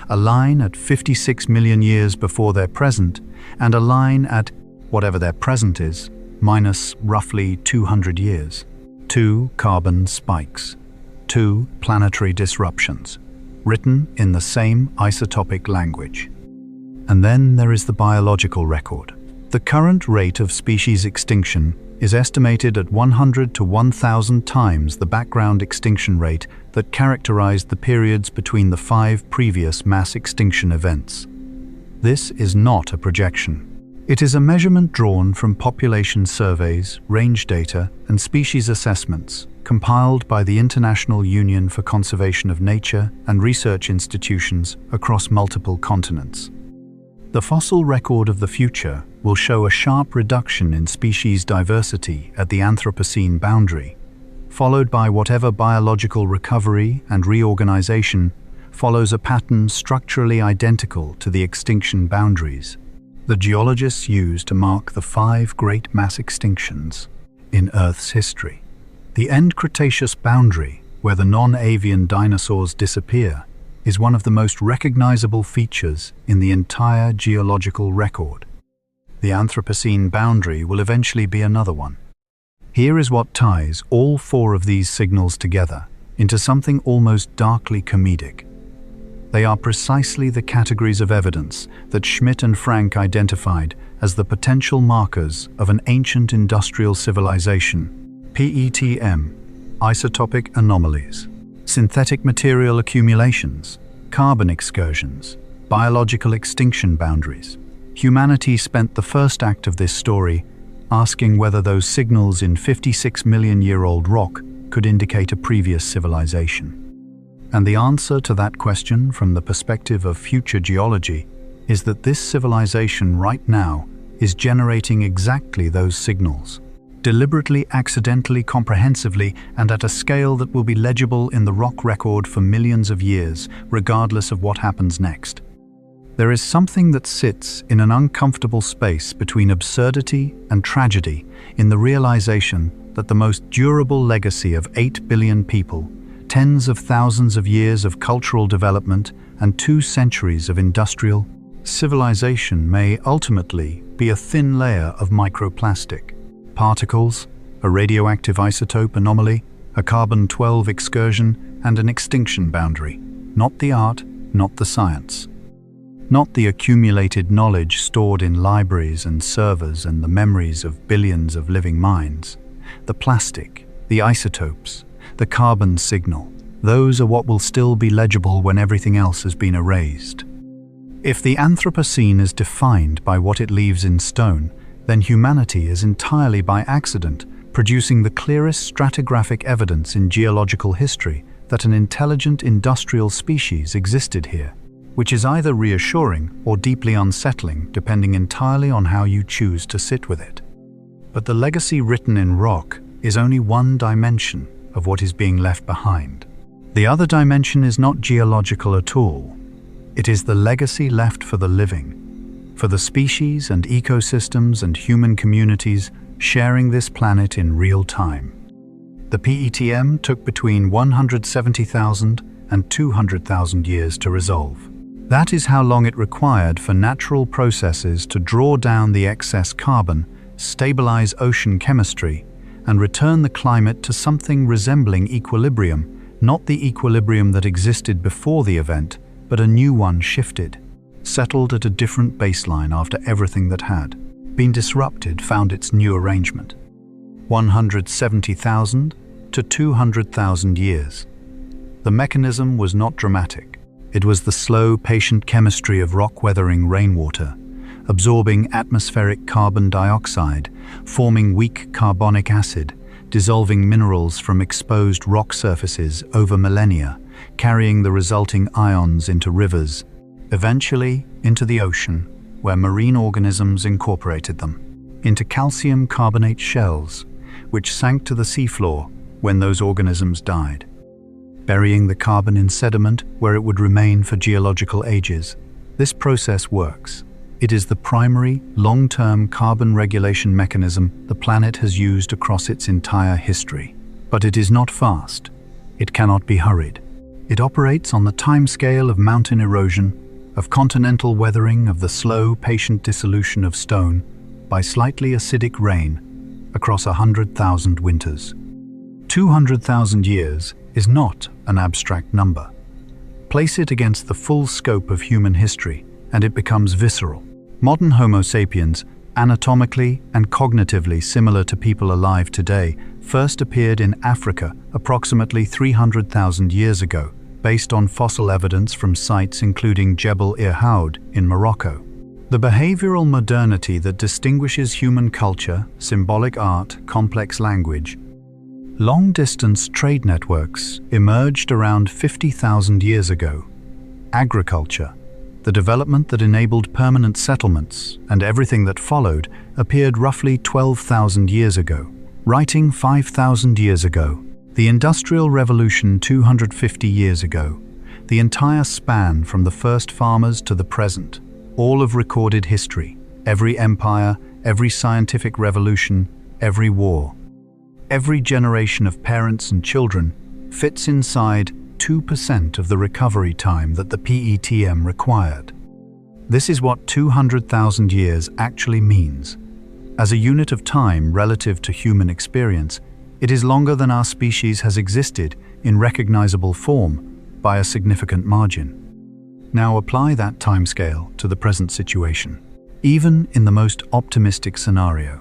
A line at 56 million years before their present, and a line at whatever their present is, minus roughly 200 years. Two carbon spikes. Two planetary disruptions, written in the same isotopic language. And then there is the biological record. The current rate of species extinction is estimated at 100 to 1,000 times the background extinction rate that characterized the periods between the 5 previous mass extinction events. This is not a projection. It is a measurement drawn from population surveys, range data, and species assessments compiled by the International Union for Conservation of Nature and research institutions across multiple continents. The fossil record of the future will show a sharp reduction in species diversity at the Anthropocene boundary, followed by whatever biological recovery and reorganization follows a pattern structurally identical to the extinction boundaries the geologists use to mark the 5 great mass extinctions in Earth's history. The end Cretaceous boundary, where the non-avian dinosaurs disappear, is one of the most recognizable features in the entire geological record. The Anthropocene boundary will eventually be another one. Here is what ties all 4 of these signals together into something almost darkly comedic. They are precisely the categories of evidence that Schmidt and Frank identified as the potential markers of an ancient industrial civilization. PETM, isotopic anomalies, synthetic material accumulations, carbon excursions, biological extinction boundaries. Humanity spent the first act of this story asking whether those signals in 56-million-year-old rock could indicate a previous civilization. And the answer to that question from the perspective of future geology is that this civilization right now is generating exactly those signals, deliberately, accidentally, comprehensively, and at a scale that will be legible in the rock record for millions of years, regardless of what happens next. There is something that sits in an uncomfortable space between absurdity and tragedy in the realization that the most durable legacy of 8 billion people, tens of thousands of years of cultural development, and 2 centuries of industrial civilization may ultimately be a thin layer of microplastic. Particles, a radioactive isotope anomaly, a carbon-12 excursion, and an extinction boundary. Not the art, not the science. Not the accumulated knowledge stored in libraries and servers and the memories of billions of living minds. The plastic, the isotopes, the carbon signal. Those are what will still be legible when everything else has been erased. If the Anthropocene is defined by what it leaves in stone, then humanity is entirely by accident, producing the clearest stratigraphic evidence in geological history that an intelligent industrial species existed here, which is either reassuring or deeply unsettling, depending entirely on how you choose to sit with it. But the legacy written in rock is only one dimension of what is being left behind. The other dimension is not geological at all. It is the legacy left for the living, for the species and ecosystems and human communities sharing this planet in real time. The PETM took between 170,000 and 200,000 years to resolve. That is how long it required for natural processes to draw down the excess carbon, stabilize ocean chemistry, and return the climate to something resembling equilibrium, not the equilibrium that existed before the event, but a new one shifted, settled at a different baseline after everything that had been disrupted found its new arrangement. 170,000 to 200,000 years. The mechanism was not dramatic. It was the slow, patient chemistry of rock weathering rainwater, absorbing atmospheric carbon dioxide, forming weak carbonic acid, dissolving minerals from exposed rock surfaces over millennia, carrying the resulting ions into rivers, eventually into the ocean, where marine organisms incorporated them, into calcium carbonate shells, which sank to the seafloor when those organisms died, burying the carbon in sediment where it would remain for geological ages. This process works. It is the primary, long-term carbon regulation mechanism the planet has used across its entire history. But it is not fast. It cannot be hurried. It operates on the timescale of mountain erosion, of continental weathering, of the slow, patient dissolution of stone by slightly acidic rain across 100,000 winters. 200,000 years is not an abstract number. Place it against the full scope of human history, and it becomes visceral. Modern Homo sapiens, anatomically and cognitively similar to people alive today, first appeared in Africa approximately 300,000 years ago, based on fossil evidence from sites including Jebel Irhoud in Morocco. The behavioral modernity that distinguishes human culture, symbolic art, complex language, long-distance trade networks emerged around 50,000 years ago. Agriculture, the development that enabled permanent settlements, and everything that followed, appeared roughly 12,000 years ago. Writing 5,000 years ago. The Industrial Revolution 250 years ago. The entire span from the first farmers to the present. All of recorded history. Every empire, every scientific revolution, every war. Every generation of parents and children fits inside 2% of the recovery time that the PETM required. This is what 200,000 years actually means. As a unit of time relative to human experience, it is longer than our species has existed in recognizable form by a significant margin. Now apply that timescale to the present situation. Even in the most optimistic scenario,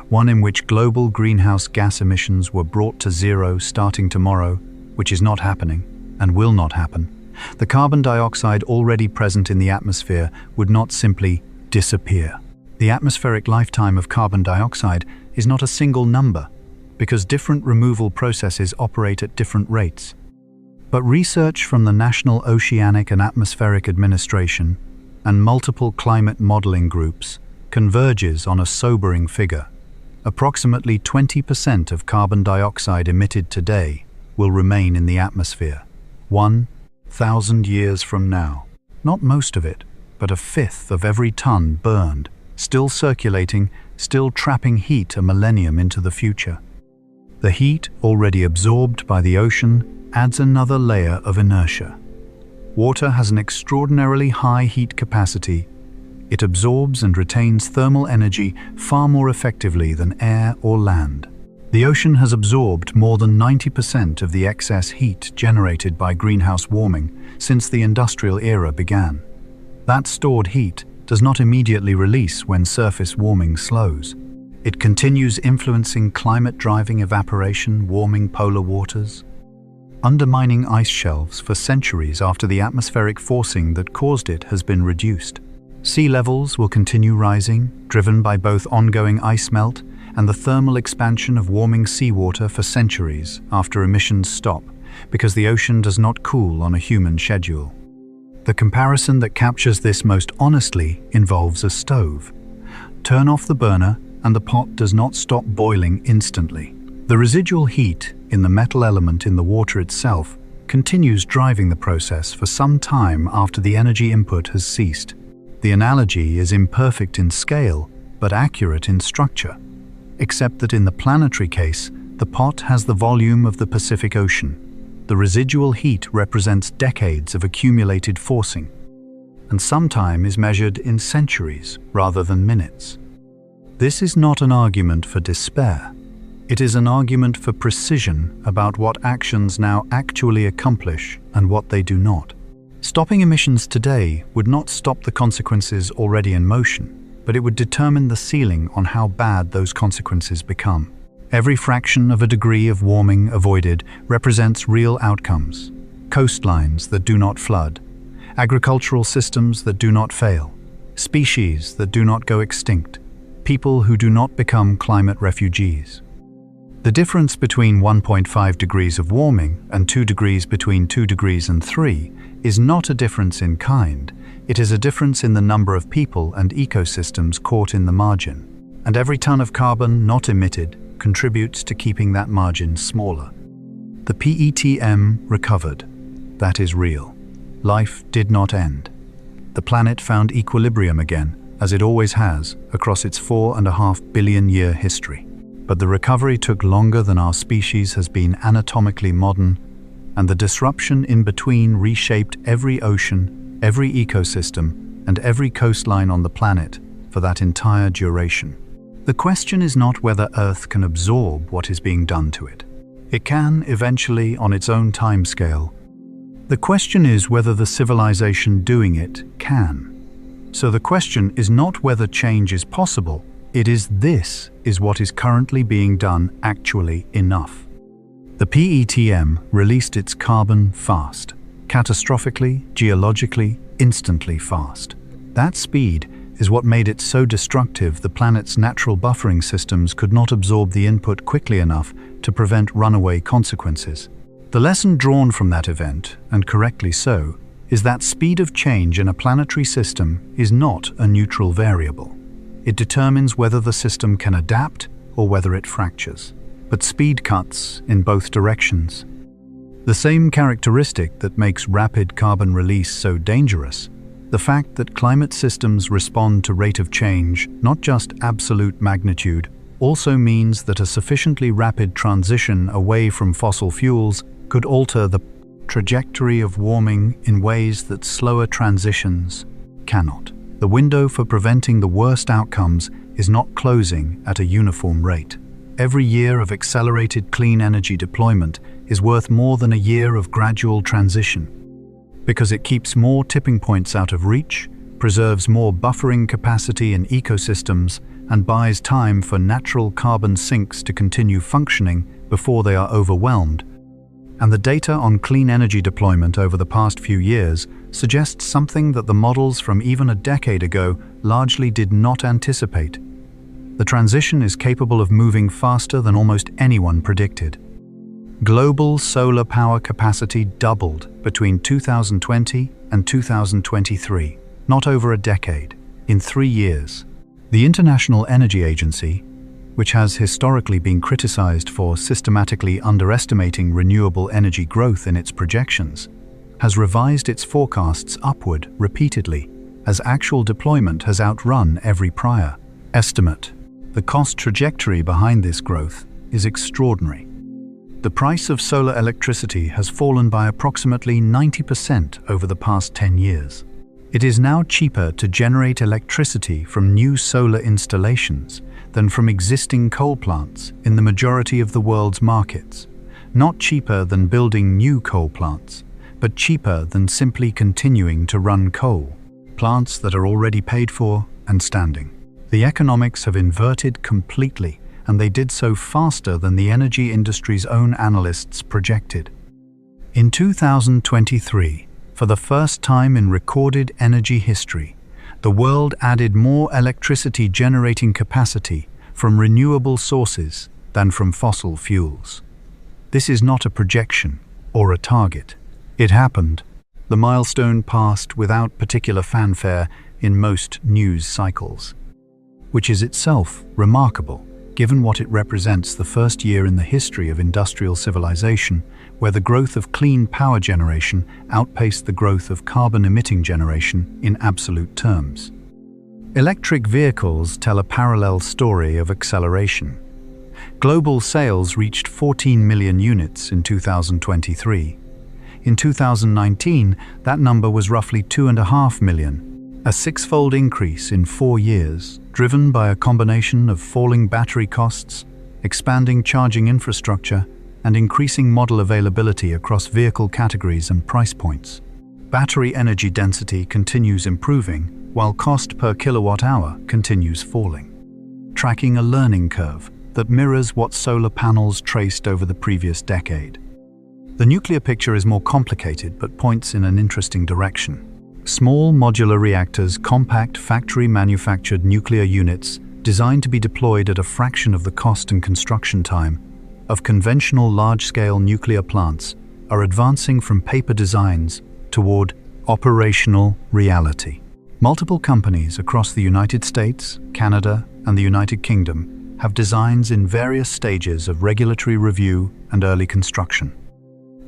one in which global greenhouse gas emissions were brought to zero starting tomorrow, which is not happening and will not happen, the carbon dioxide already present in the atmosphere would not simply disappear. The atmospheric lifetime of carbon dioxide is not a single number, because different removal processes operate at different rates. But research from the National Oceanic and Atmospheric Administration and multiple climate modeling groups converges on a sobering figure. Approximately 20% of carbon dioxide emitted today will remain in the atmosphere 1,000 years from now. Not most of it, but a fifth of every ton burned, still circulating, still trapping heat a millennium into the future. The heat already absorbed by the ocean adds another layer of inertia. Water has an extraordinarily high heat capacity. It absorbs and retains thermal energy far more effectively than air or land. The ocean has absorbed more than 90% of the excess heat generated by greenhouse warming since the industrial era began. That stored heat does not immediately release when surface warming slows. It continues influencing climate-driving evaporation, warming polar waters, undermining ice shelves for centuries after the atmospheric forcing that caused it has been reduced. Sea levels will continue rising, driven by both ongoing ice melt and the thermal expansion of warming seawater for centuries after emissions stop, because the ocean does not cool on a human schedule. The comparison that captures this most honestly involves a stove. Turn off the burner, and the pot does not stop boiling instantly. The residual heat in the metal element in the water itself continues driving the process for some time after the energy input has ceased. The analogy is imperfect in scale, but accurate in structure, except that in the planetary case, the pot has the volume of the Pacific Ocean. The residual heat represents decades of accumulated forcing, and some time is measured in centuries rather than minutes. This is not an argument for despair. It is an argument for precision about what actions now actually accomplish and what they do not. Stopping emissions today would not stop the consequences already in motion, but it would determine the ceiling on how bad those consequences become. Every fraction of a degree of warming avoided represents real outcomes: coastlines that do not flood, agricultural systems that do not fail, species that do not go extinct, people who do not become climate refugees. The difference between 1.5 degrees of warming and 2 degrees between 2 degrees and 3 is not a difference in kind, it is a difference in the number of people and ecosystems caught in the margin. And every ton of carbon not emitted contributes to keeping that margin smaller. The PETM recovered. That is real. Life did not end. The planet found equilibrium again, as it always has, across its 4.5 billion year history. But the recovery took longer than our species has been anatomically modern, and the disruption in between reshaped every ocean, every ecosystem, and every coastline on the planet for that entire duration. The question is not whether Earth can absorb what is being done to it. It can, eventually, on its own timescale. The question is whether the civilization doing it can. So the question is not whether change is possible, it is this is what is currently being done actually enough. The PETM released its carbon fast, catastrophically, geologically, instantly fast. That speed is what made it so destructive the planet's natural buffering systems could not absorb the input quickly enough to prevent runaway consequences. The lesson drawn from that event, and correctly so, is that speed of change in a planetary system is not a neutral variable. It determines whether the system can adapt or whether it fractures. But speed cuts in both directions. The same characteristic that makes rapid carbon release so dangerous, the fact that climate systems respond to rate of change, not just absolute magnitude, also means that a sufficiently rapid transition away from fossil fuels could alter the trajectory of warming in ways that slower transitions cannot. The window for preventing the worst outcomes is not closing at a uniform rate. Every year of accelerated clean energy deployment is worth more than a year of gradual transition, because it keeps more tipping points out of reach, preserves more buffering capacity in ecosystems, and buys time for natural carbon sinks to continue functioning before they are overwhelmed And the data on clean energy deployment over the past few years suggests something that the models from even a decade ago largely did not anticipate. The transition is capable of moving faster than almost anyone predicted. Global solar power capacity doubled between 2020 and 2023, not over a decade, in 3 years. The International Energy Agency, which has historically been criticized for systematically underestimating renewable energy growth in its projections, has revised its forecasts upward repeatedly as actual deployment has outrun every prior estimate. The cost trajectory behind this growth is extraordinary. The price of solar electricity has fallen by approximately 90% over the past 10 years. It is now cheaper to generate electricity from new solar installations than from existing coal plants in the majority of the world's markets. Not cheaper than building new coal plants, but cheaper than simply continuing to run coal, plants that are already paid for and standing. The economics have inverted completely, and they did so faster than the energy industry's own analysts projected. In 2023, for the first time in recorded energy history, the world added more electricity generating capacity from renewable sources than from fossil fuels. This is not a projection or a target. It happened. The milestone passed without particular fanfare in most news cycles, which is itself remarkable, given what it represents the first year in the history of industrial civilization where the growth of clean power generation outpaced the growth of carbon-emitting generation in absolute terms. Electric vehicles tell a parallel story of acceleration. Global sales reached 14 million units in 2023. In 2019, that number was roughly 2.5 million, a six-fold increase in 4 years, driven by a combination of falling battery costs, expanding charging infrastructure, and increasing model availability across vehicle categories and price points. Battery energy density continues improving, while cost per kilowatt-hour continues falling, tracking a learning curve that mirrors what solar panels traced over the previous decade. The nuclear picture is more complicated but points in an interesting direction. Small modular reactors, compact factory-manufactured nuclear units designed to be deployed at a fraction of the cost and construction time of conventional large-scale nuclear plants, are advancing from paper designs toward operational reality. Multiple companies across the United States, Canada, and the United Kingdom have designs in various stages of regulatory review and early construction.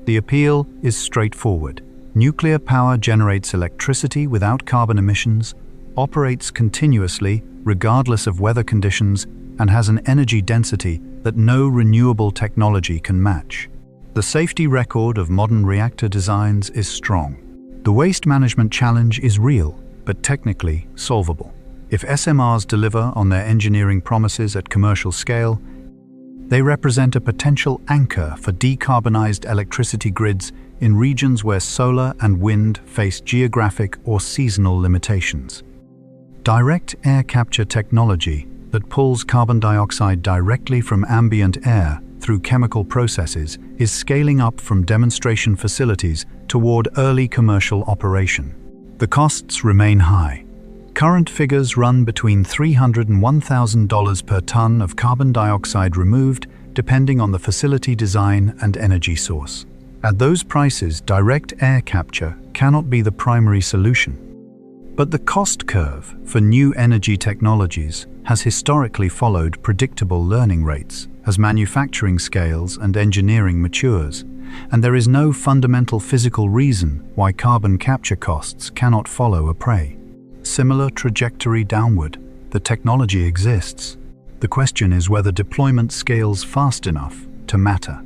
The appeal is straightforward. Nuclear power generates electricity without carbon emissions, operates continuously regardless of weather conditions, and has an energy density that no renewable technology can match. The safety record of modern reactor designs is strong. The waste management challenge is real, but technically solvable. If SMRs deliver on their engineering promises at commercial scale, they represent a potential anchor for decarbonized electricity grids in regions where solar and wind face geographic or seasonal limitations. Direct air capture technology that pulls carbon dioxide directly from ambient air through chemical processes is scaling up from demonstration facilities toward early commercial operation. The costs remain high. Current figures run between $300 and $1,000 per ton of carbon dioxide removed, depending on the facility design and energy source. At those prices, direct air capture cannot be the primary solution. But the cost curve for new energy technologies has historically followed predictable learning rates as manufacturing scales and engineering matures, and there is no fundamental physical reason why carbon capture costs cannot follow a prey. Similar trajectory downward, the technology exists. The question is whether deployment scales fast enough to matter.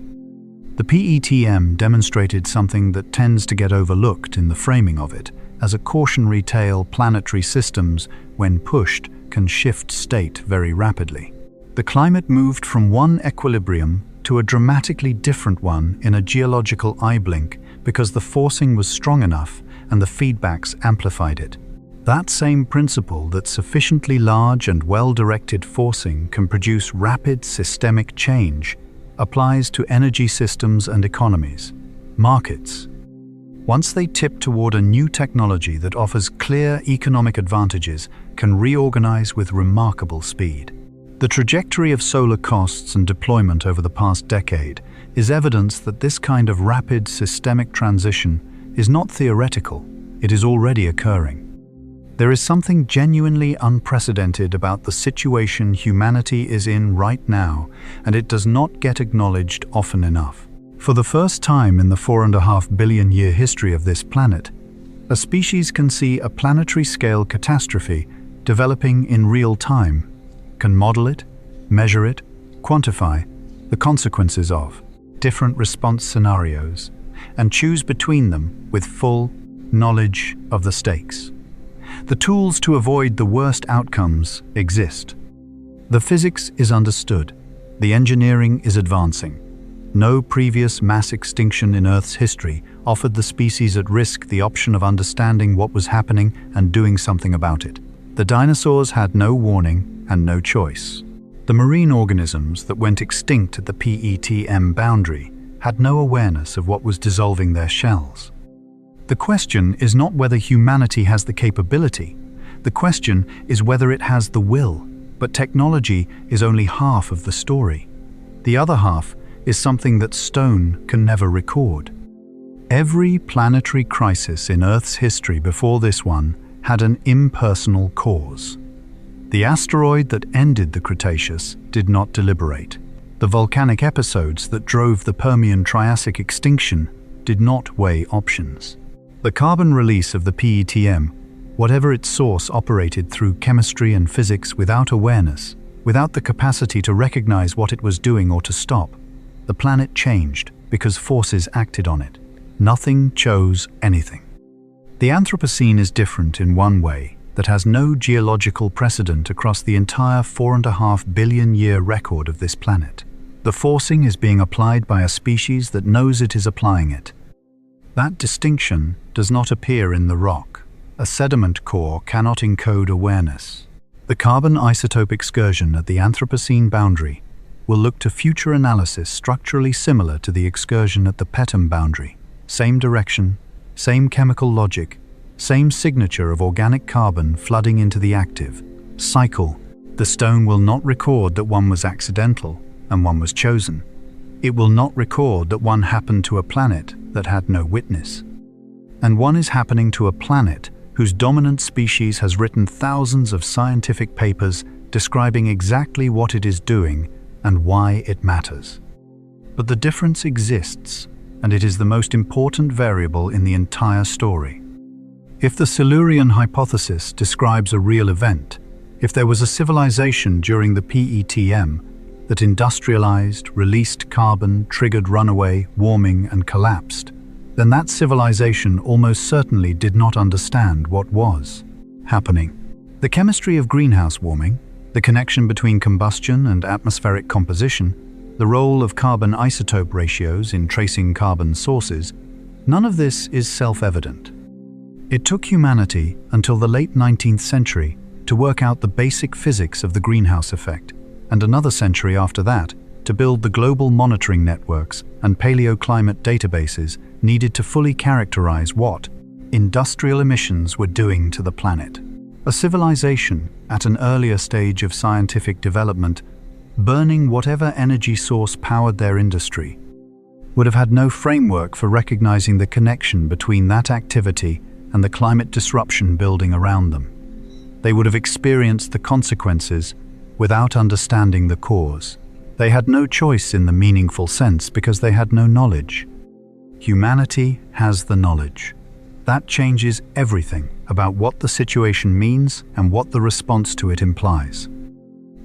The PETM demonstrated something that tends to get overlooked in the framing of it as a cautionary tale. Planetary systems, when pushed, can shift state very rapidly. The climate moved from one equilibrium to a dramatically different one in a geological eye blink because the forcing was strong enough and the feedbacks amplified it. That same principle that sufficiently large and well-directed forcing can produce rapid systemic change applies to energy systems and economies, markets. Once they tip toward a new technology that offers clear economic advantages, can reorganize with remarkable speed. The trajectory of solar costs and deployment over the past decade is evidence that this kind of rapid systemic transition is not theoretical, it is already occurring. There is something genuinely unprecedented about the situation humanity is in right now, and it does not get acknowledged often enough. For the first time in the 4.5 billion year history of this planet, a species can see a planetary-scale catastrophe developing in real time, can model it, measure it, quantify the consequences of different response scenarios, and choose between them with full knowledge of the stakes. The tools to avoid the worst outcomes exist. The physics is understood. The engineering is advancing. No previous mass extinction in Earth's history offered the species at risk the option of understanding what was happening and doing something about it. The dinosaurs had no warning and no choice. The marine organisms that went extinct at the PETM boundary had no awareness of what was dissolving their shells. The question is not whether humanity has the capability. The question is whether it has the will. But technology is only half of the story. The other half is something that stone can never record. Every planetary crisis in Earth's history before this one had an impersonal cause. The asteroid that ended the Cretaceous did not deliberate. The volcanic episodes that drove the Permian-Triassic extinction did not weigh options. The carbon release of the PETM, whatever its source, operated through chemistry and physics without awareness, without the capacity to recognize what it was doing or to stop. The planet changed because forces acted on it. Nothing chose anything. The Anthropocene is different in one way that has no geological precedent across the entire 4.5 billion year record of this planet. The forcing is being applied by a species that knows it is applying it. That distinction does not appear in the rock. A sediment core cannot encode awareness. The carbon isotope excursion at the Anthropocene boundary will look to future analysis structurally similar to the excursion at the Petam boundary. Same direction, same chemical logic, same signature of organic carbon flooding into the active cycle. The stone will not record that one was accidental and one was chosen. It will not record that one happened to a planet that had no witness. And one is happening to a planet whose dominant species has written thousands of scientific papers describing exactly what it is doing and why it matters. But the difference exists, and it is the most important variable in the entire story. If the Silurian Hypothesis describes a real event, if there was a civilization during the PETM that industrialized, released carbon, triggered runaway, warming, and collapsed, then that civilization almost certainly did not understand what was happening. The chemistry of greenhouse warming, the connection between combustion and atmospheric composition, the role of carbon isotope ratios in tracing carbon sources, none of this is self-evident. It took humanity until the late 19th century to work out the basic physics of the greenhouse effect, and another century after that to build the global monitoring networks and paleoclimate databases needed to fully characterize what industrial emissions were doing to the planet. A civilization at an earlier stage of scientific development, burning whatever energy source powered their industry, would have had no framework for recognizing the connection between that activity and the climate disruption building around them. They would have experienced the consequences without understanding the cause. They had no choice in the meaningful sense because they had no knowledge. Humanity has the knowledge. That changes everything about what the situation means and what the response to it implies.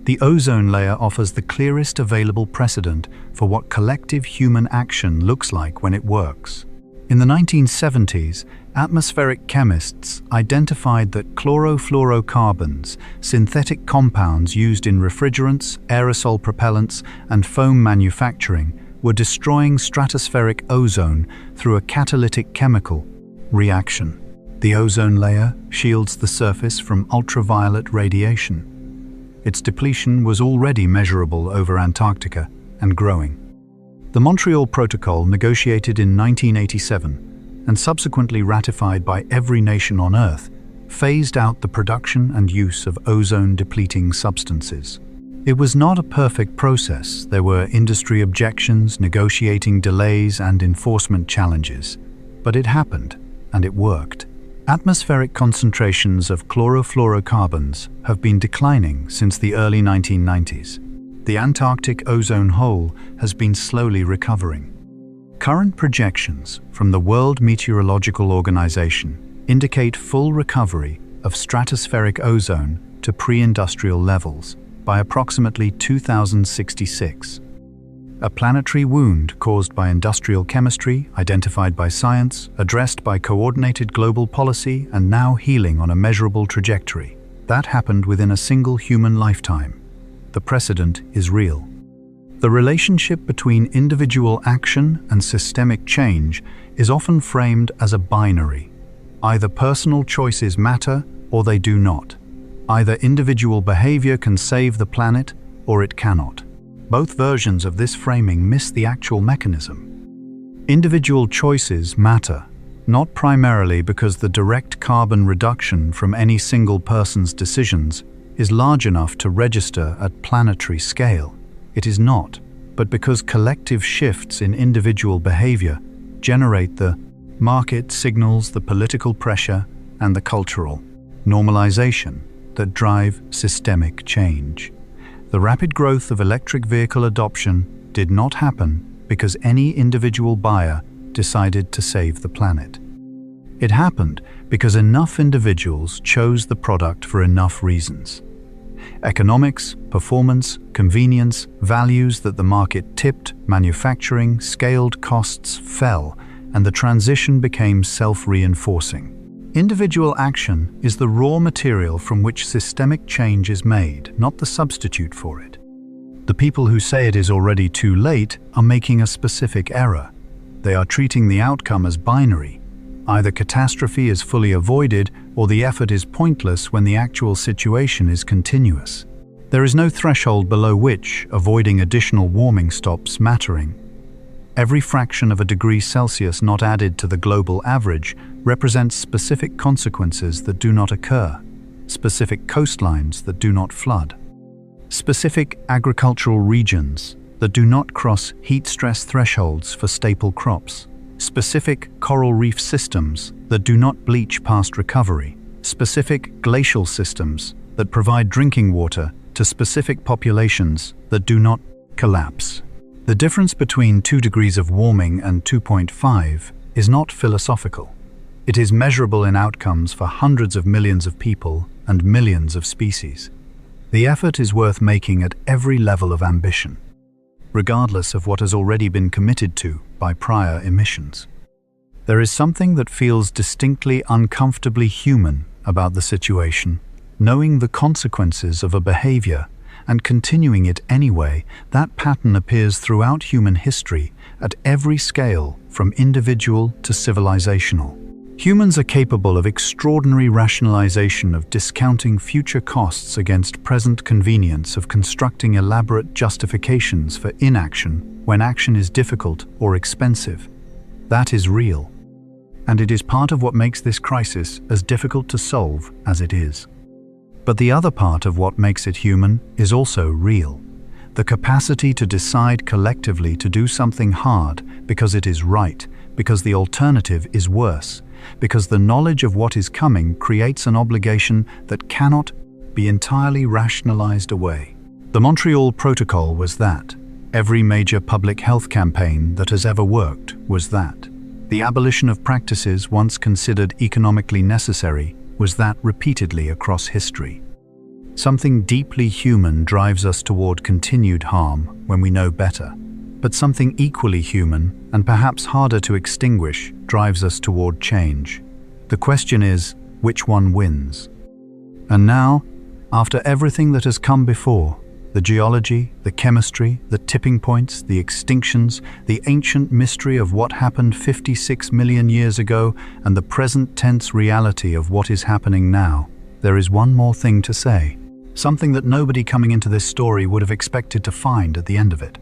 The ozone layer offers the clearest available precedent for what collective human action looks like when it works. In the 1970s, atmospheric chemists identified that chlorofluorocarbons, synthetic compounds used in refrigerants, aerosol propellants, and foam manufacturing, were destroying stratospheric ozone through a catalytic chemical reaction. The ozone layer shields the surface from ultraviolet radiation. Its depletion was already measurable over Antarctica and growing. The Montreal Protocol, negotiated in 1987 and subsequently ratified by every nation on Earth, phased out the production and use of ozone-depleting substances. It was not a perfect process. There were industry objections, negotiating delays, and enforcement challenges. But it happened, and it worked. Atmospheric concentrations of chlorofluorocarbons have been declining since the early 1990s. The Antarctic ozone hole has been slowly recovering. Current projections from the World Meteorological Organization indicate full recovery of stratospheric ozone to pre-industrial levels by approximately 2066. A planetary wound caused by industrial chemistry, identified by science, addressed by coordinated global policy, and now healing on a measurable trajectory. That happened within a single human lifetime. The precedent is real. The relationship between individual action and systemic change is often framed as a binary. Either personal choices matter or they do not. Either individual behavior can save the planet or it cannot. Both versions of this framing miss the actual mechanism. Individual choices matter, not primarily because the direct carbon reduction from any single person's decisions is large enough to register at planetary scale. It is not, but because collective shifts in individual behavior generate the market signals, the political pressure, and the cultural normalization that drive systemic change. The rapid growth of electric vehicle adoption did not happen because any individual buyer decided to save the planet. It happened because enough individuals chose the product for enough reasons. Economics, performance, convenience, values that the market tipped, manufacturing, scaled, costs fell, and the transition became self-reinforcing. Individual action is the raw material from which systemic change is made, not the substitute for it. The people who say it is already too late are making a specific error. They are treating the outcome as binary. Either catastrophe is fully avoided or the effort is pointless when the actual situation is continuous. There is no threshold below which avoiding additional warming stops mattering. Every fraction of a degree Celsius not added to the global average represents specific consequences that do not occur, specific coastlines that do not flood, specific agricultural regions that do not cross heat stress thresholds for staple crops, specific coral reef systems that do not bleach past recovery, specific glacial systems that provide drinking water to specific populations that do not collapse. The difference between 2 degrees of warming and 2.5 is not philosophical. It is measurable in outcomes for hundreds of millions of people and millions of species. The effort is worth making at every level of ambition, regardless of what has already been committed to by prior emissions. There is something that feels distinctly uncomfortably human about the situation. Knowing the consequences of a behavior and continuing it anyway, that pattern appears throughout human history at every scale, from individual to civilizational. Humans are capable of extraordinary rationalization, of discounting future costs against present convenience, of constructing elaborate justifications for inaction when action is difficult or expensive. That is real. And it is part of what makes this crisis as difficult to solve as it is. But the other part of what makes it human is also real. The capacity to decide collectively to do something hard because it is right, because the alternative is worse, because the knowledge of what is coming creates an obligation that cannot be entirely rationalized away. The Montreal Protocol was that. Every major public health campaign that has ever worked was that. The abolition of practices once considered economically necessary was that repeatedly across history. Something deeply human drives us toward continued harm when we know better, but something equally human, and perhaps harder to extinguish, drives us toward change. The question is, which one wins? And now, after everything that has come before, the geology, the chemistry, the tipping points, the extinctions, the ancient mystery of what happened 56 million years ago, and the present tense reality of what is happening now, there is one more thing to say. Something that nobody coming into this story would have expected to find at the end of it.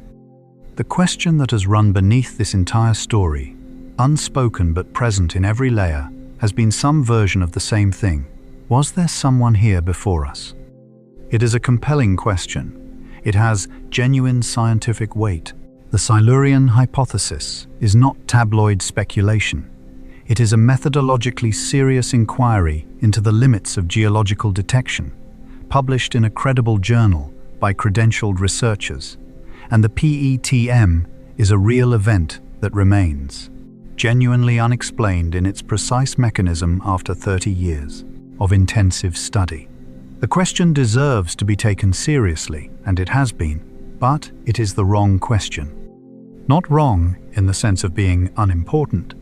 The question that has run beneath this entire story, unspoken but present in every layer, has been some version of the same thing. Was there someone here before us? It is a compelling question. It has genuine scientific weight. The Silurian Hypothesis is not tabloid speculation. It is a methodologically serious inquiry into the limits of geological detection, published in a credible journal by credentialed researchers. And the PETM is a real event that remains, genuinely unexplained in its precise mechanism after 30 years of intensive study. The question deserves to be taken seriously, and it has been, but it is the wrong question. Not wrong in the sense of being unimportant,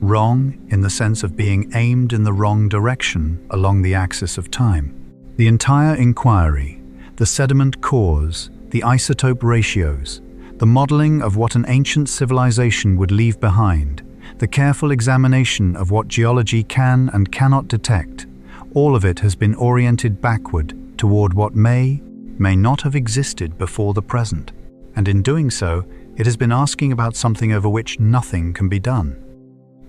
wrong in the sense of being aimed in the wrong direction along the axis of time. The entire inquiry, the sediment cores, the isotope ratios, the modeling of what an ancient civilization would leave behind, the careful examination of what geology can and cannot detect, all of it has been oriented backward toward what may not have existed before the present. And in doing so, it has been asking about something over which nothing can be done,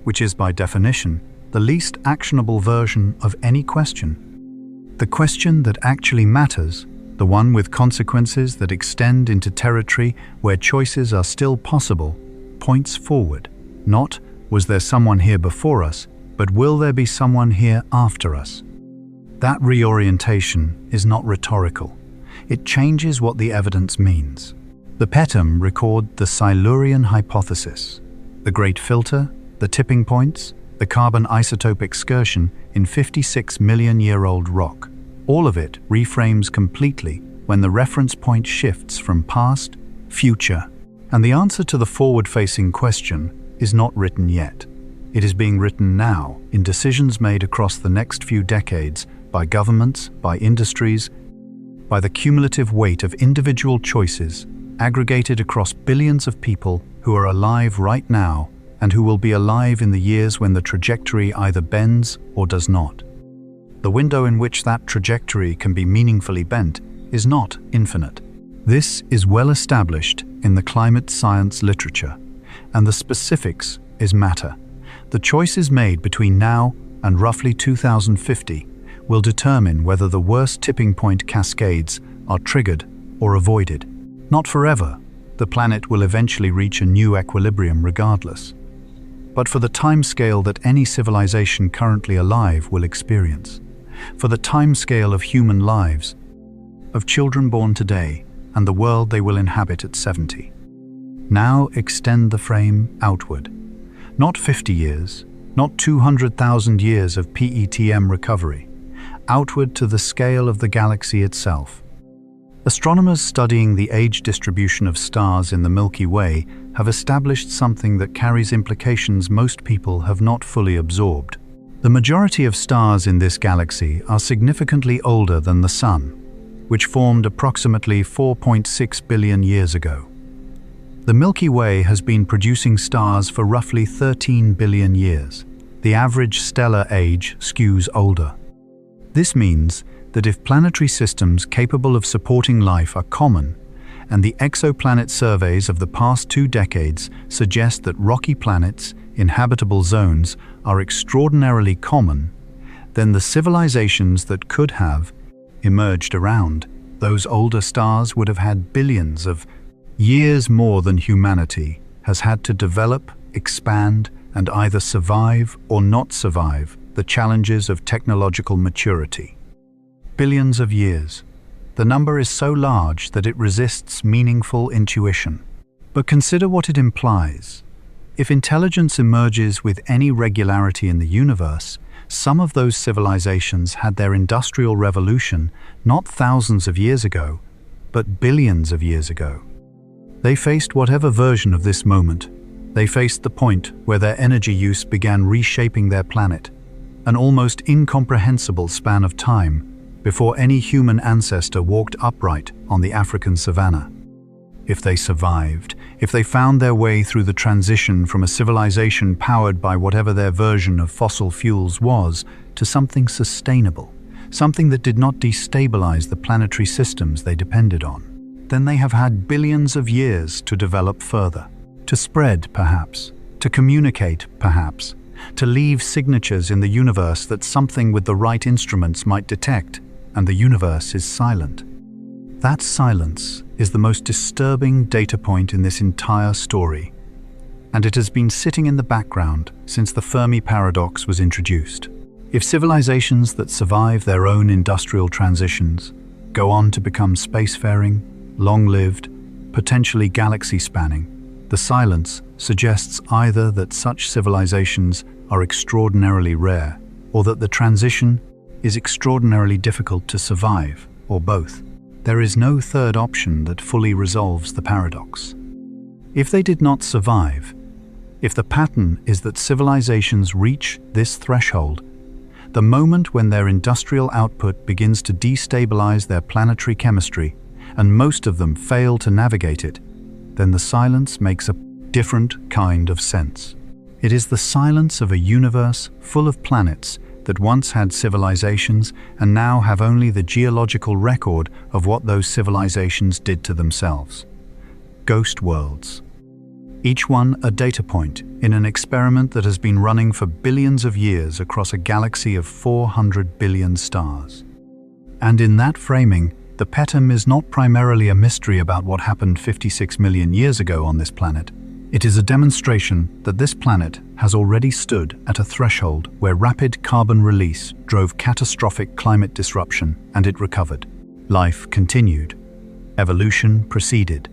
which is by definition the least actionable version of any question. The question that actually matters, the one with consequences that extend into territory where choices are still possible, points forward. Not, was there someone here before us, but will there be someone here after us? That reorientation is not rhetorical. It changes what the evidence means. The PETM record the Silurian Hypothesis, the Great Filter, the tipping points, the carbon isotope excursion in 56 million-year-old rock. All of it reframes completely when the reference point shifts from past, future. And the answer to the forward-facing question is not written yet. It is being written now in decisions made across the next few decades by governments, by industries, by the cumulative weight of individual choices aggregated across billions of people who are alive right now and who will be alive in the years when the trajectory either bends or does not. The window in which that trajectory can be meaningfully bent is not infinite. This is well established in the climate science literature, and the specifics is matter. The choices made between now and roughly 2050 will determine whether the worst tipping point cascades are triggered or avoided. Not forever. The planet will eventually reach a new equilibrium regardless. But for the timescale that any civilization currently alive will experience, for the timescale of human lives, of children born today, and the world they will inhabit at 70. Now extend the frame outward. Not 50 years, not 200,000 years of PETM recovery, outward to the scale of the galaxy itself. Astronomers studying the age distribution of stars in the Milky Way have established something that carries implications most people have not fully absorbed. The majority of stars in this galaxy are significantly older than the Sun, which formed approximately 4.6 billion years ago. The Milky Way has been producing stars for roughly 13 billion years. The average stellar age skews older. This means that if planetary systems capable of supporting life are common, and the exoplanet surveys of the past 2 decades suggest that rocky planets in habitable zones are extraordinarily common, then the civilizations that could have emerged around those older stars would have had billions of years more than humanity has had to develop, expand, and either survive or not survive the challenges of technological maturity. Billions of years. The number is so large that it resists meaningful intuition. But consider what it implies. If intelligence emerges with any regularity in the universe, some of those civilizations had their industrial revolution not thousands of years ago, but billions of years ago. They faced whatever version of this moment. They faced the point where their energy use began reshaping their planet, an almost incomprehensible span of time before any human ancestor walked upright on the African savanna. If they survived, if they found their way through the transition from a civilization powered by whatever their version of fossil fuels was to something sustainable, something that did not destabilize the planetary systems they depended on, then they have had billions of years to develop further. To spread, perhaps. To communicate, perhaps. To leave signatures in the universe that something with the right instruments might detect, and the universe is silent. That silence is the most disturbing data point in this entire story, and it has been sitting in the background since the Fermi paradox was introduced. If civilizations that survive their own industrial transitions go on to become spacefaring, long-lived, potentially galaxy-spanning, the silence suggests either that such civilizations are extraordinarily rare, or that the transition is extraordinarily difficult to survive, or both. There is no third option that fully resolves the paradox. If they did not survive, if the pattern is that civilizations reach this threshold, the moment when their industrial output begins to destabilize their planetary chemistry, and most of them fail to navigate it, then the silence makes a different kind of sense. It is the silence of a universe full of planets that once had civilizations and now have only the geological record of what those civilizations did to themselves. Ghost worlds. Each one a data point in an experiment that has been running for billions of years across a galaxy of 400 billion stars. And in that framing, the PETM is not primarily a mystery about what happened 56 million years ago on this planet. It is a demonstration that this planet has already stood at a threshold where rapid carbon release drove catastrophic climate disruption, and it recovered. Life continued. Evolution proceeded.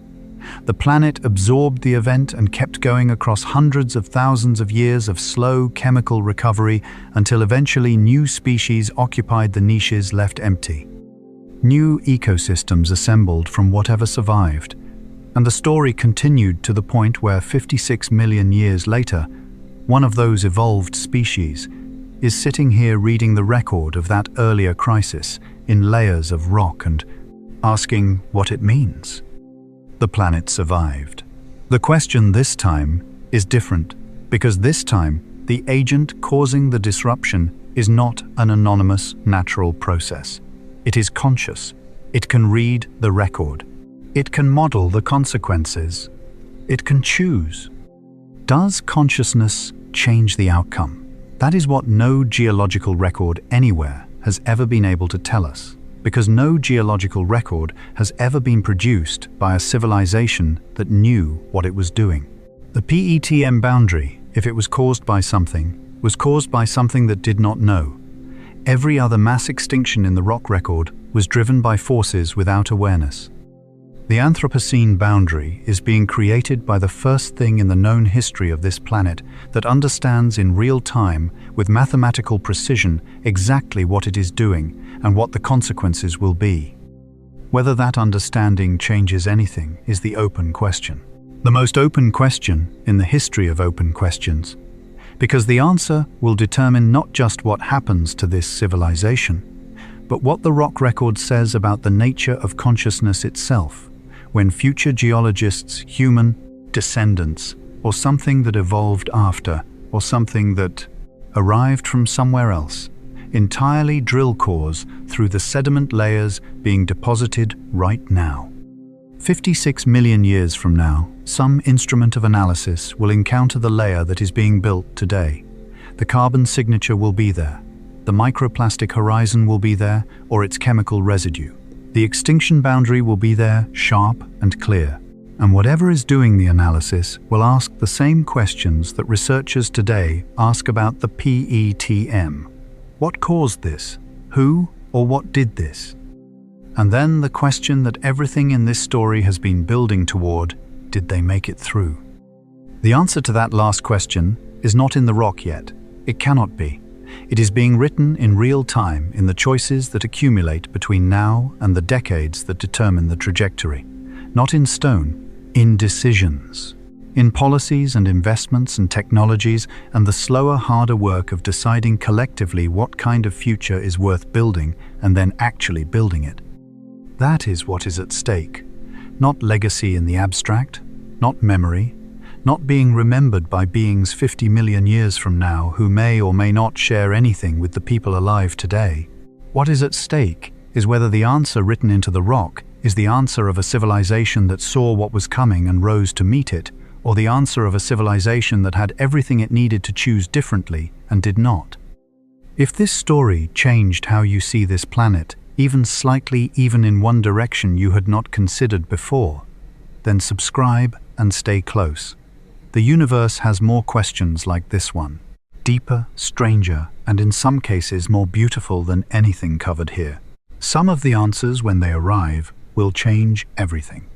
The planet absorbed the event and kept going across hundreds of thousands of years of slow chemical recovery until eventually new species occupied the niches left empty. New ecosystems assembled from whatever survived, and the story continued to the point where 56 million years later, one of those evolved species is sitting here reading the record of that earlier crisis in layers of rock and asking what it means. The planet survived. The question this time is different, because this time the agent causing the disruption is not an anonymous natural process. It is conscious. It can read the record. It can model the consequences. It can choose. Does consciousness change the outcome? That is what no geological record anywhere has ever been able to tell us, because no geological record has ever been produced by a civilization that knew what it was doing. The PETM boundary, if it was caused by something, was caused by something that did not know. Every other mass extinction in the rock record was driven by forces without awareness. The Anthropocene boundary is being created by the first thing in the known history of this planet that understands in real time, with mathematical precision, exactly what it is doing and what the consequences will be. Whether that understanding changes anything is the open question. The most open question in the history of open questions, because the answer will determine not just what happens to this civilization, but what the rock record says about the nature of consciousness itself, when future geologists, human descendants, or something that evolved after, or something that arrived from somewhere else, entirely drill cores through the sediment layers being deposited right now. 56 million years from now, some instrument of analysis will encounter the layer that is being built today. The carbon signature will be there. The microplastic horizon will be there, or its chemical residue. The extinction boundary will be there, sharp and clear. And whatever is doing the analysis will ask the same questions that researchers today ask about the PETM. What caused this? Who or what did this? And then the question that everything in this story has been building toward: did they make it through? The answer to that last question is not in the rock yet. It cannot be. It is being written in real time in the choices that accumulate between now and the decades that determine the trajectory. Not in stone, in decisions. In policies and investments and technologies, and the slower, harder work of deciding collectively what kind of future is worth building and then actually building it. That is what is at stake. Not legacy in the abstract, not memory, not being remembered by beings 50 million years from now who may or may not share anything with the people alive today. What is at stake is whether the answer written into the rock Is the answer of a civilization that saw what was coming and rose to meet it, or the answer of a civilization that had everything it needed to choose differently and did not? If this story changed how you see this planet, even slightly, even in one direction you had not considered before, then subscribe and stay close. The universe has more questions like this one, deeper, stranger, and in some cases more beautiful than anything covered here. Some of the answers, when they arrive, will change everything.